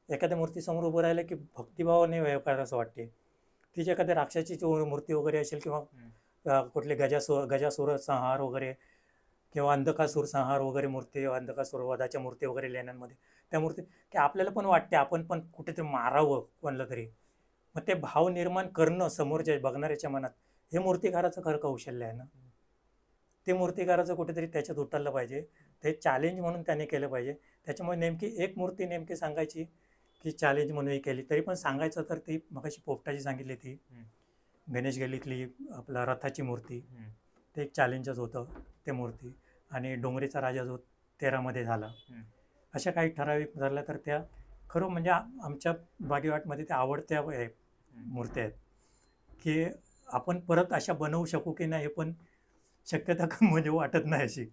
एखाद्या मूर्तीसमोर उभं राहिलं की भक्तिभावाने व्यवहार असं वाटते. तिची एखाद्या राक्षसाची मूर्ती वगैरे असेल किंवा कुठले गजासुर संहार वगैरे किंवा अंधकासूर संहार वगैरे मूर्ती, अंधकासूर वधाच्या मूर्ती वगैरे लेण्यांमध्ये त्या मूर्ती, की आपल्याला पण वाटते आपण पण कुठेतरी मारावं कोणलं तरी. मग ते भाव निर्माण करणं समोरच्या बघणाऱ्याच्या मनात, हे मूर्तिकाराचं खरं कौशल्य आहे ना. ते मूर्तिकाराचं कुठेतरी त्याच्यात उतरलं पाहिजे, ते चॅलेंज म्हणून त्याने केलं पाहिजे. त्याच्यामुळे नेमकी एक मूर्ती नेमकी सांगायची की चॅलेंज म्हणूनही केली, तरी पण सांगायचं तर ती मगाशी पोपटाची सांगितली, ती गणेश गल्लीतली आपला रथाची मूर्ती, ते एक चॅलेंजच होतं ते मूर्ती. आणि डोंगरीचा राजा जो 13मध्ये झाला, अशा काही ठराविक झाल्या तर त्या खरं म्हणजे आमच्या बागेवाटमध्ये त्या आवडत्या मूर्त्या आहेत, की आपण परत अशा बनवू शकू की नाही हे पण शक्यता म्हणजे वाटत नाही अशी,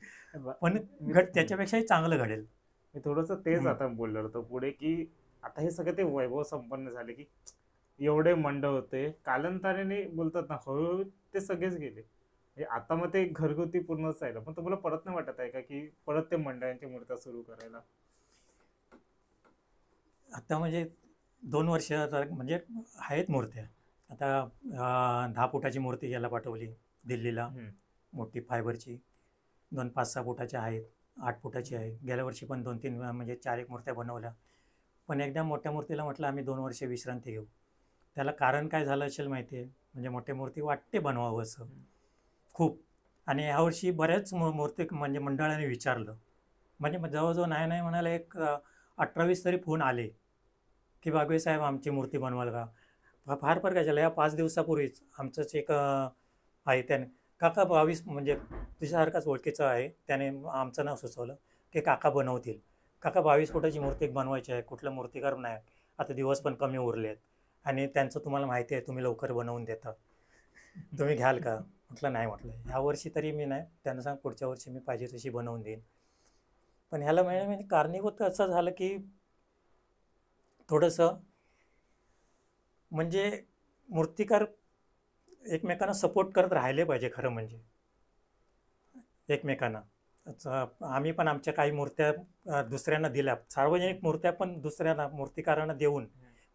पण त्याच्यापेक्षाही चांगलं घडेल. मी थोडंसं तेच आता बोललो होतो पुढे, की आता हे सगळं ते वैभव संपन्न झाले की एवढे मंडळ होते, कालांतराने बोलतात ना हळूहळू ते सगळेच गेले. आता मग ते घरगुती पूर्णच राहिलं. पण तुम्हाला परत नाही वाटत आहे का की परत ते मंडळांची मूर्त्या सुरू करायला? आता म्हणजे 2 वर्ष म्हणजे आहेत मूर्त्या. आता 10 फुटाची मूर्ती याला पाठवली दिल्लीला, मोठी फायबरची. 2 5-6 फुटाच्या आहेत, 8 फुटाची आहे. गेल्या वर्षी पण 2-3 म्हणजे 4-1 मूर्त्या बनवल्या. पण एकदा मोठ्या मूर्तीला म्हटलं आम्ही 2 वर्ष विश्रांती घेऊ. त्याला कारण काय झालं असेल माहिती आहे, म्हणजे मोठी मूर्ती वाटते बनवावं असं खूप. आणि ह्यावर्षी बऱ्याच मूर्ती म्हणजे मंडळाने विचारलं, म्हणजे जवळजवळ नाही म्हणायला एक 18-20 तरी फोन आले की बागवे साहेब आमची मूर्ती बनवाल का. फार काय झालं, या 5 दिवसापूर्वीच आमचंच एक आहे, त्याने काका 22 म्हणजे तुझ्यासारखाच ओळखीचं आहे, त्याने आमचं नाव सुचवलं की काका बनवतील. काका 22 फुटाची मूर्ती बनवायची आहे, कुठलं मूर्तिकार नाही, आता दिवस पण कमी उरले आहेत आणि त्यांचं तुम्हाला माहिती आहे, तुम्ही लवकर बनवून देता, तुम्ही घ्याल का. म्हटलं नाही. म्हटलं ह्या वर्षी तरी मी नाही, त्यांना सांग पुढच्या वर्षी मी पाहिजे तशी बनवून देईन. पण ह्याला म्हणजे कारणीभूत असं झालं की थोडंसं म्हणजे मूर्तिकार एकमेकांना सपोर्ट करत राहिले पाहिजे खरं म्हणजे एकमेकांना. आम्ही पण आमच्या काही मूर्त्या दुसऱ्यांना दिल्या, सार्वजनिक मूर्त्या पण दुसऱ्यांना मूर्तिकारांना देऊन,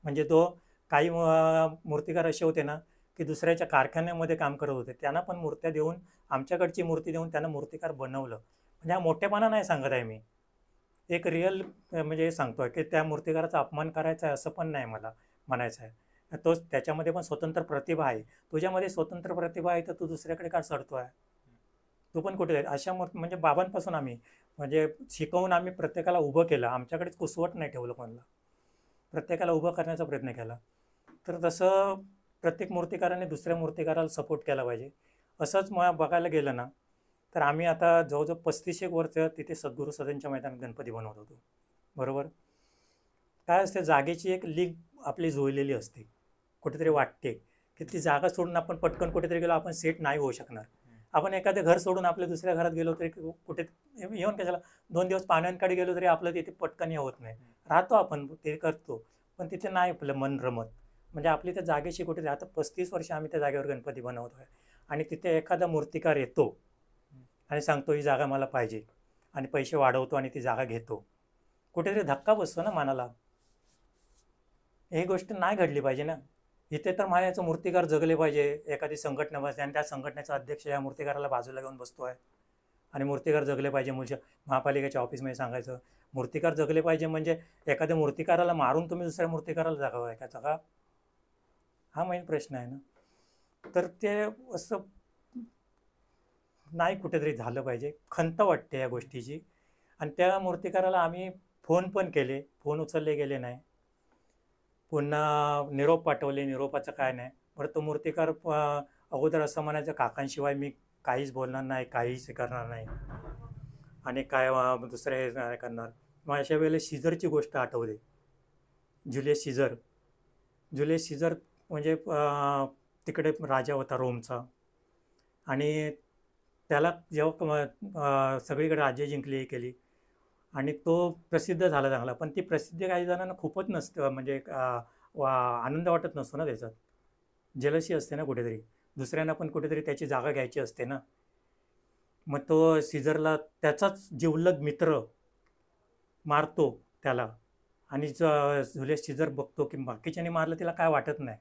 म्हणजे तो काही मूर्तिकार असे होते ना की दुसऱ्याच्या कारखान्यामध्ये काम करत होते, त्यांना पण मूर्त्या देऊन, आमच्याकडची मूर्ती देऊन त्यांना मूर्तिकार बनवलं. म्हणजे हा मोठेपणा नाही सांगत आहे मी, एक रिअल म्हणजे सांगतो आहे की त्या मूर्तिकाराचा अपमान करायचा आहे असं पण नाही मला म्हणायचं आहे. तो त्याच्यामध्ये पण स्वतंत्र प्रतिभा आहे, तुझ्यामध्ये स्वतंत्र प्रतिभा आहे तर तू दुसऱ्याकडे का सरतो आहे, तू पण कुठे अशा म्हणजे बाबांपासून आम्ही म्हणजे शिकवून आम्ही प्रत्येकाला उभं केलं, आमच्याकडेच कुसवट नाही ठेवलं कोणाला, प्रत्येकाला उभं करण्याचा प्रयत्न केला. तर तसं प्रत्येक मूर्तिकाराने दुसऱ्या मूर्तिकाराला सपोर्ट केला पाहिजे. असंच मग बघायला गेलं ना तर आम्ही आता जवळजवळ 35 एक वर्ष तिथे सद्गुरू सदनच्या मैदानात गणपती बनवत होतो. बरोबर. काय असते, जागेची एक लीग आपली जुळलेली असते. कुठेतरी वाटते की ती जागा सोडून आपण पटकन कुठेतरी गेलो आपण सेट नाही होऊ शकणार. आपण एखादं घर सोडून आपल्या दुसऱ्या घरात गेलो तरी कुठे येऊन कशाला 2 दिवस पाहुण्यांकडे गेलो तरी आपलं तिथे पटकन हे होत नाही. राहतो आपण ते करतो पण तिथे नाही आपलं मन रमत. म्हणजे आपली त्या जागेशी कुठेतरी आता 35 वर्ष आम्ही त्या जागेवर गणपती बनवतोय आणि तिथे एखादा मूर्तिकार येतो आणि सांगतो ही जागा मला पाहिजे आणि पैसे वाढवतो आणि ती जागा घेतो. कुठेतरी धक्का बसतो ना मनाला. ही गोष्ट नाही घडली पाहिजे ना. इथे तर माझ्याचं मूर्तिकार जगले पाहिजे. एखादी संघटना बसते आणि त्या संघटनेचा अध्यक्ष या मूर्तिकाराला बाजूला घेऊन बसतोय आणि मूर्तिकार जगले पाहिजे. महापालिकेच्या ऑफिसमध्ये सांगायचं मूर्तिकार जगले पाहिजे म्हणजे एखाद्या मूर्तिकाराला मारून तुम्ही दुसऱ्या मूर्तिकाराला जगावं का जगा? हा मेन प्रश्न आहे ना. तर ते असं नाही कुठेतरी झालं पाहिजे. खंत वाटते या गोष्टीची. आणि त्या मूर्तिकाराला आम्ही फोन पण केले, फोन उचलले गेले नाही. पुन्हा निरोप पाठवले, निरोपाचं काय नाही. बरं तो मूर्तिकार अगोदर असं म्हणायचं काकांशिवाय मी काहीच बोलणार नाही, काहीच करणार नाही आणि काय दुसरे हे नाही करणार. मग अशा वेळेला सीझरची गोष्ट आठवते. Julius Caesar. जुलियस सीझर म्हणजे तिकडे राजा होता रोमचा आणि त्याला जेव्हा सगळीकडे राज्य जिंकली केली आणि तो प्रसिद्ध झाला चांगला. पण ती प्रसिद्धी काही जणांना खूपच नसतं म्हणजे आनंद वाटत नसतो ना त्याच्यात. जेलसी असते ना कुठेतरी. दुसऱ्यांना पण कुठेतरी त्याची जागा घ्यायची असते ना. मग तो सीझरला त्याचाच जिवलग मित्र मारतो त्याला आणि जुलियस सीझर बघतो की बाकीच्याने मारलं तिला काय वाटत नाही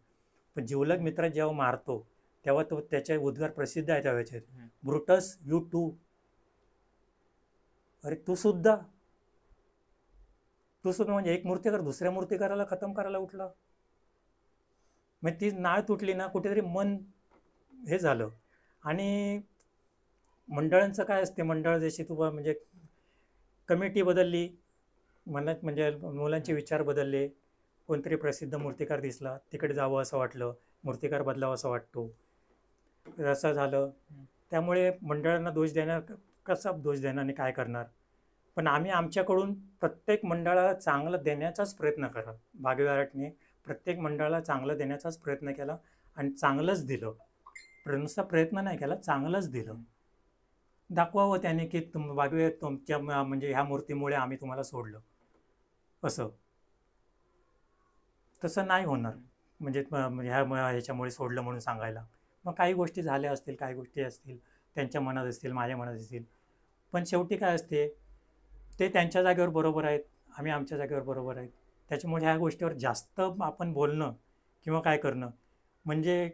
पण जिवलग मित्र जेव्हा मारतो तेव्हा तो त्याचे उद्गार प्रसिद्ध आहे त्यावेळेचे. Brutus you to. अरे तू सुद्धा म्हणजे एक मूर्तिकार दुसऱ्या मूर्तिकाराला खतम करायला उठला. मग ती नाळ तुटली ना कुठेतरी मन हे झालं. आणि मंडळांचं काय असते, मंडळ जशी तू म्हणजे कमिटी बदलली मनात म्हणजे मुलांचे विचार बदलले. कोणतरी प्रसिद्ध मूर्तिकार दिसला तिकडे जावं असं वाटलं, मूर्तिकार बदलावं असं वाटतो, असं झालं. त्यामुळे मंडळांना दोष देणार, कसा दोष देणार आणि काय करणार. पण आम्ही आमच्याकडून प्रत्येक मंडळाला चांगलं देण्याचाच प्रयत्न करा. भागविराटने प्रत्येक मंडळाला चांगलं देण्याचाच प्रयत्न केला आणि चांगलंच दिलं. नुसता प्रयत्न नाही केला, चांगलंच दिलं. दाखवावं त्याने की भागविराट तुमच्या म्हणजे ह्या मूर्तीमुळे आम्ही तुम्हाला सोडलं असं. तसं नाही होणार म्हणजे ह्याच्यामुळे सोडलं म्हणून सांगायला. मग काही गोष्टी झाल्या असतील, काही गोष्टी असतील त्यांच्या मनात असतील, माझ्या मनात असतील. पण शेवटी काय असते, ते त्यांच्या जागेवर बरोबर आहेत, आम्ही आमच्या जागेवर बरोबर आहेत. त्याच्यामुळे ह्या गोष्टीवर जास्त आपण बोलणं किंवा काय करणं म्हणजे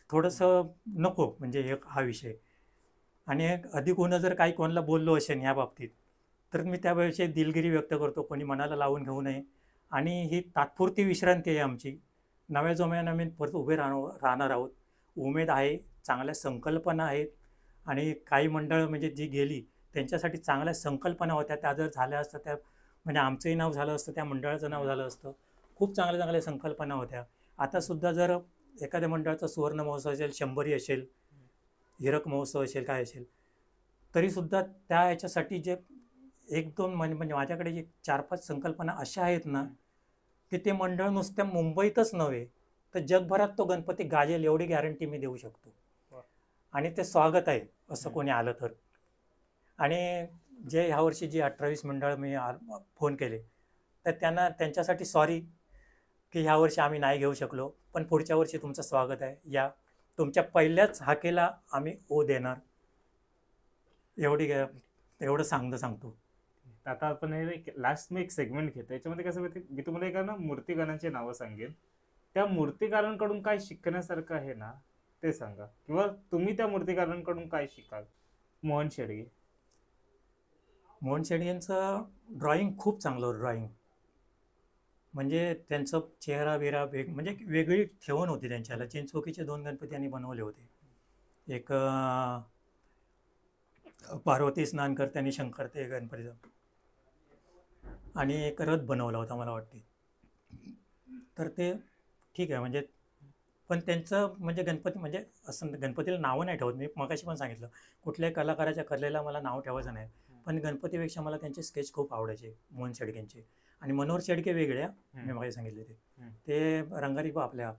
थोडंसं नको म्हणजे हा विषय. आणि अधिक होणं जर काही कोणाला बोललो असेल ह्या बाबतीत तर मी त्याविषयी दिलगिरी व्यक्त करतो. कोणी मनाला लावून घेऊ नये. आणि ही तात्पुरती विश्रांती आहे आमची. नव्या जोम्यानं आम्ही परत उभे राहणार आहोत. उमेद आहे, चांगल्या संकल्पना आहेत. आणि काही मंडळ म्हणजे जी गेली त्यांच्यासाठी चांगल्या संकल्पना होत्या, त्या जर झाल्या असत्या त्या म्हणजे आमचंही नाव झालं असतं, त्या मंडळाचं नाव झालं असतं. खूप चांगल्या चांगल्या संकल्पना होत्या. आतासुद्धा जर एखाद्या मंडळाचा सुवर्ण महोत्सव असेल, 100री असेल, हिरक महोत्सव असेल, काय असेल, तरीसुद्धा त्या ह्याच्यासाठी जे 1-2 म्हणजे माझ्याकडे जे 4-5 संकल्पना अशा आहेत ना की ते मंडळ नुसत्या मुंबईतच नव्हे तर जगभरात तो गणपती गाजेल एवढी गॅरंटी मी देऊ शकतो. आणि ते स्वागत आहे असं कोणी आलं तर. आणि जे ह्यावर्षी जी 28 मंडळ मी फोन केले तर त्यांच्यासाठी सॉरी की ह्यावर्षी आम्ही नाही घेऊ शकलो, पण पुढच्या वर्षी तुमचं स्वागत आहे. या तुमच्या पहिल्याच हाकेला आम्ही ओ देणार. एवढं सांगतो. आता आपण लास्ट मी एक सेगमेंट घेतो. याच्यामध्ये कसं माहिती, मी तुम्हाला एका ना मूर्तिकारांची नावं सांगेन. त्या मूर्तिकारांकडून काय शिकण्यासारखं आहे ना ते सांगा, किंवा तुम्ही त्या मूर्तिकारांकडून काय शिकाल. मोहन शेडगे. मोहन शेडगेंचं ड्रॉइंग खूप चांगलं होतं. ड्रॉइंग म्हणजे त्यांचं चेहरा बिरा म्हणजे वेगळी ठेवण होती त्यांच्याला. चिंचोकीचे 2 गणपती यांनी बनवले होते. एक पार्वती स्नानकर त्यांनी शंकर ते गणपतीचं, आणि एक रथ बनवला होता मला वाटते. तर ते ठीक आहे म्हणजे पण त्यांचं म्हणजे गणपती म्हणजे असं गणपतीला नावं नाही ठेवत. मी मगाशी पण सांगितलं, कुठल्याही कलाकाराच्या कलेला मला नाव ठेवायचं नाही. पण गणपतीपेक्षा मला त्यांचे स्केच खूप आवडायचे, मोहन शेडकेंचे. आणि मनोहर शेडके वेगळ्या, मी मगाशी सांगितले ते रंगारी आपल्या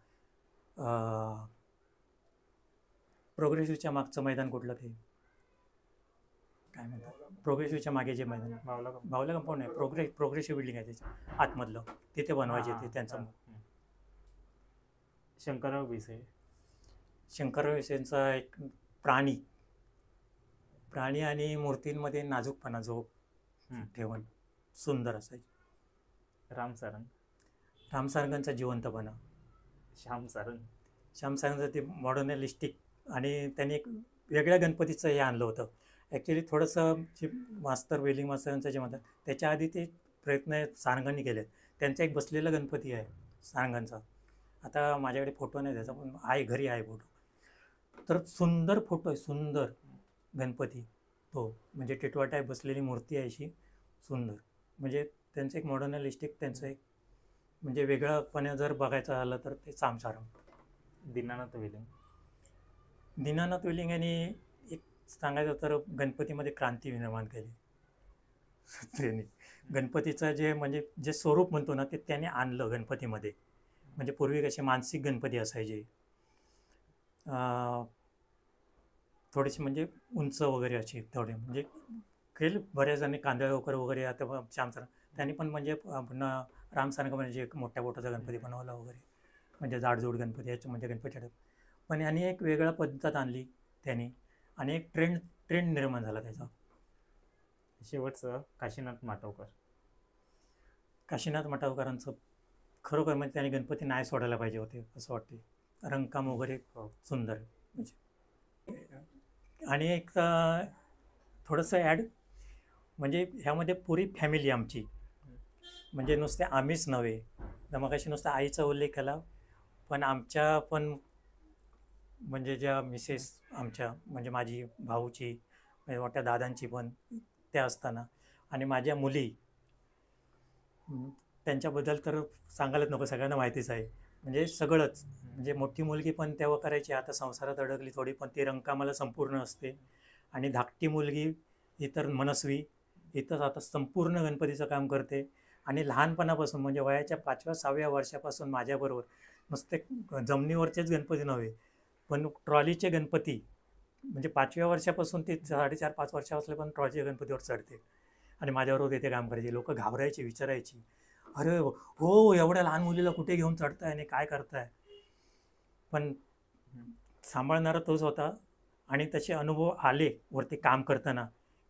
प्रोग्रेसिव्हच्या मागचं मैदान कुठलं ते काय म्हणतात, प्रोग्रेसिव्हच्या मागे जे मैदान, बावला कंपाऊंड आहे, प्रोग्रेसिव्ह बिल्डिंग आहे त्याच्या आतमधलं, तिथे बनवायचे ते त्यांचं. शंकरराव भिसे. शंकरराव भिसेंचा एक प्राणी आणि मूर्तींमध्ये नाजूकपणा जो ठेवण सुंदर असायची. राम सारंगांचा जिवंतपणा, श्याम सारंगचं ते मॉडर्नलिस्टिक, आणि त्यांनी एक वेगळ्या गणपतीचं हे आणलं होतं. ॲक्च्युली थोडंसं जे मास्तर वेलिंग मास्तरांचं जे म्हणतात त्याच्या आधी ते प्रयत्न सारंगांनी केले. त्यांचा एक बसलेला गणपती आहे सारंगांचा, आता माझ्याकडे फोटो नाही त्याचा, पण आहे, घरी आहे फोटो. तर सुंदर फोटो आहे, सुंदर गणपती तो, म्हणजे टिटवा टाईप बसलेली मूर्ती आहे अशी सुंदर. म्हणजे त्यांचं एक मॉडर्नलिस्टिक, त्यांचं एक म्हणजे वेगळंपणे जर बघायचं झालं तर ते सारंग. दीनानाथ वेलिंग यांनी एक सांगायचं तर गणपतीमध्ये क्रांती निर्माण केली त्यांनी. गणपतीचं जे म्हणजे जे स्वरूप म्हणतो ना ते त्याने आणलं गणपतीमध्ये. म्हणजे पूर्वी कसे मानसिक गणपती असायचे, थोडेसे म्हणजे उंच वगैरे असे थोडे, म्हणजे केले बऱ्याच जणांनी, कांदळकर वगैरे, आता श्यामसारंग त्यांनी पण म्हणजे पुन्हा रामसारंग म्हणजे एक मोठ्या बोटाचा गणपती बनवला वगैरे, म्हणजे जाडजूड गणपती याच्या म्हणजे गणपती. पण यांनी एक वेगळा पद्धत आणली त्यांनी, आणि एक ट्रेंड निर्माण झाला त्याचा. शेवटचं काशीनाथ माटवकरांचं खरोखर म्हणजे त्यांनी गणपती नाही सोडायला पाहिजे होते असं वाटते. रंगकाम वगैरे सुंदर म्हणजे. आणि एक थोडंसं ॲड म्हणजे ह्यामध्ये पुरी फॅमिली आमची, म्हणजे नुसते आम्हीच नव्हे, मगाशी नुसता आईचा उल्लेख केला, पण आमच्या पण म्हणजे ज्या मिसेस आमच्या, म्हणजे माझी भाऊची, म्हणजे मोठ्या दादांची पण त्या असताना, आणि माझ्या मुली, त्यांच्याबद्दल तर सांगायलाच नको, सगळ्यांना माहितीच आहे. म्हणजे सगळंच, म्हणजे मोठी मुलगी पण तेव्हा करायची, आता संसारात अडकली थोडी, पण ती रंगकामाला संपूर्ण असते. आणि धाकटी मुलगी इतर मनस्वी इथंच आता संपूर्ण गणपतीचं काम करते. आणि लहानपणापासून म्हणजे वयाच्या 5व्या-6व्या वर्षापासून माझ्याबरोबर नुसते जमिनीवरचेच गणपती नव्हे, पण ट्रॉलीचे गणपती, म्हणजे 5व्या वर्षापासून ते 4.5-5 वर्ष असले पण ट्रॉलीच्या गणपतीवर चढते आणि माझ्याबरोबर येथे काम करायचे. लोक घाबरायचे, विचारायची, अरे हो एवढ्या लहान मुलीला कुठे घेऊन चढताय आणि काय करताय. पण सांभाळणारा तोच होता. आणि तसे अनुभव आले वरती काम करताना.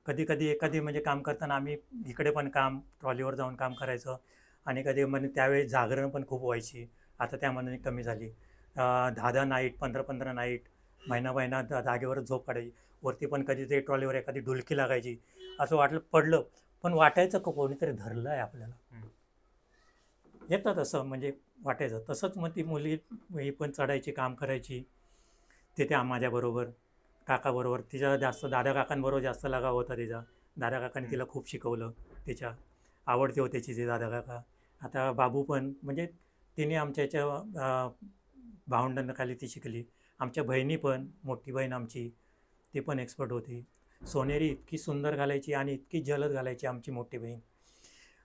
कधी एखादी म्हणजे काम करताना आम्ही इकडे पण काम ट्रॉलीवर जाऊन काम करायचं, आणि कधी म्हणजे त्यावेळी जागरण पण खूप व्हायची, आता त्या मनाने कमी झाली. 10 नाईट, 15 नाईट, महिना जागेवर झोप काढायची. वरती पण कधी ते ट्रॉलीवर एखादी डुलकी लागायची, असं वाटलं पडलं, पण वाटायचं का कोणीतरी धरलं आहे आपल्याला, येतं तसं म्हणजे वाटायचं. तसंच मग ती मुली ही पण चढायची, काम करायची तिथे माझ्याबरोबर, काकाबरोबर. तिच्या जास्त दादा काकांबरोबर जास्त लगाव होता तिचा. दादा काकांनी तिला खूप शिकवलं, तिच्या आवडते होते तिचे दादा काका. आता बाबू पण म्हणजे तिने आमच्या याच्या भावंडांखाली ती शिकली. आमच्या बहिणी पण, मोठी बहीण आमची ती पण एक्सपर्ट होती. सोनेरी इतकी सुंदर घालायची आणि इतकी जलद घालायची आमची मोठी बहीण.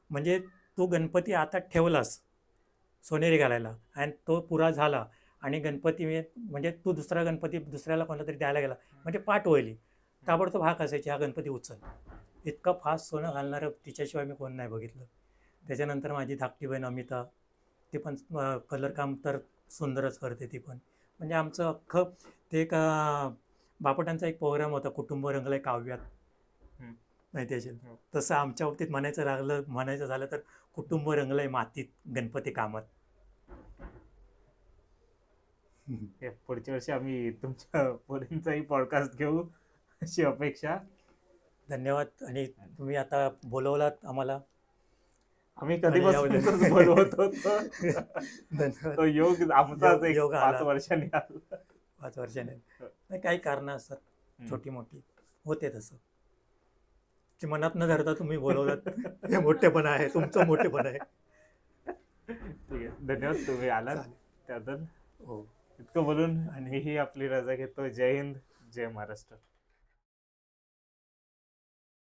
म्हणजे तो गणपती आता ठेवलास सोनेरी घालायला, आणि तो पुरा झाला आणि गणपती म्हणजे तू दुसरा गणपती दुसऱ्याला कोणाला तरी द्यायला गेला म्हणजे पाठ व्हायली, ताबडतोब हाक असायची, हा गणपती उचल. इतकं फास्ट सोनं घालणारं तिच्याशिवाय मी कोण नाही बघितलं. त्याच्यानंतर माझी धाकटी बहीण अमिता, ती पण कलरकाम तर सुंदरच करते ती पण. म्हणजे आमचं अख्खं ते एक बापटांचा एक प्रोग्राम होता, कुटुंब रंगलंय काव्यात, माहिती असेल. तसं आमच्या बाबतीत म्हणायचं झालं तर कुटुंब रंगलंय मातीत गणपती कामात. पुढच्या वर्षी आम्ही तुमच्या पोरींचाही पॉडकास्ट घेऊ अशी अपेक्षा. धन्यवाद. आणि तुम्ही आता बोलवलात आम्हाला, आम्ही कधीपासून बोलवत होतो. धन्यवाद. तो योग आमचाच एक 5 वर्षांनी आला. 5 वर्षांनी नाही, काही कारणं असतात छोटी मोठी, होते तसं, की मनात न धरता तुम्ही बोलवलात. हे मोठेपण आहे, तुमचं मोठेपण आहे. ठीक आहे, धन्यवाद तुम्ही आलात त्याबद्दल. हो. इतकं बोलून मीही आपली रजा घेतो. जय हिंद, जय महाराष्ट्र.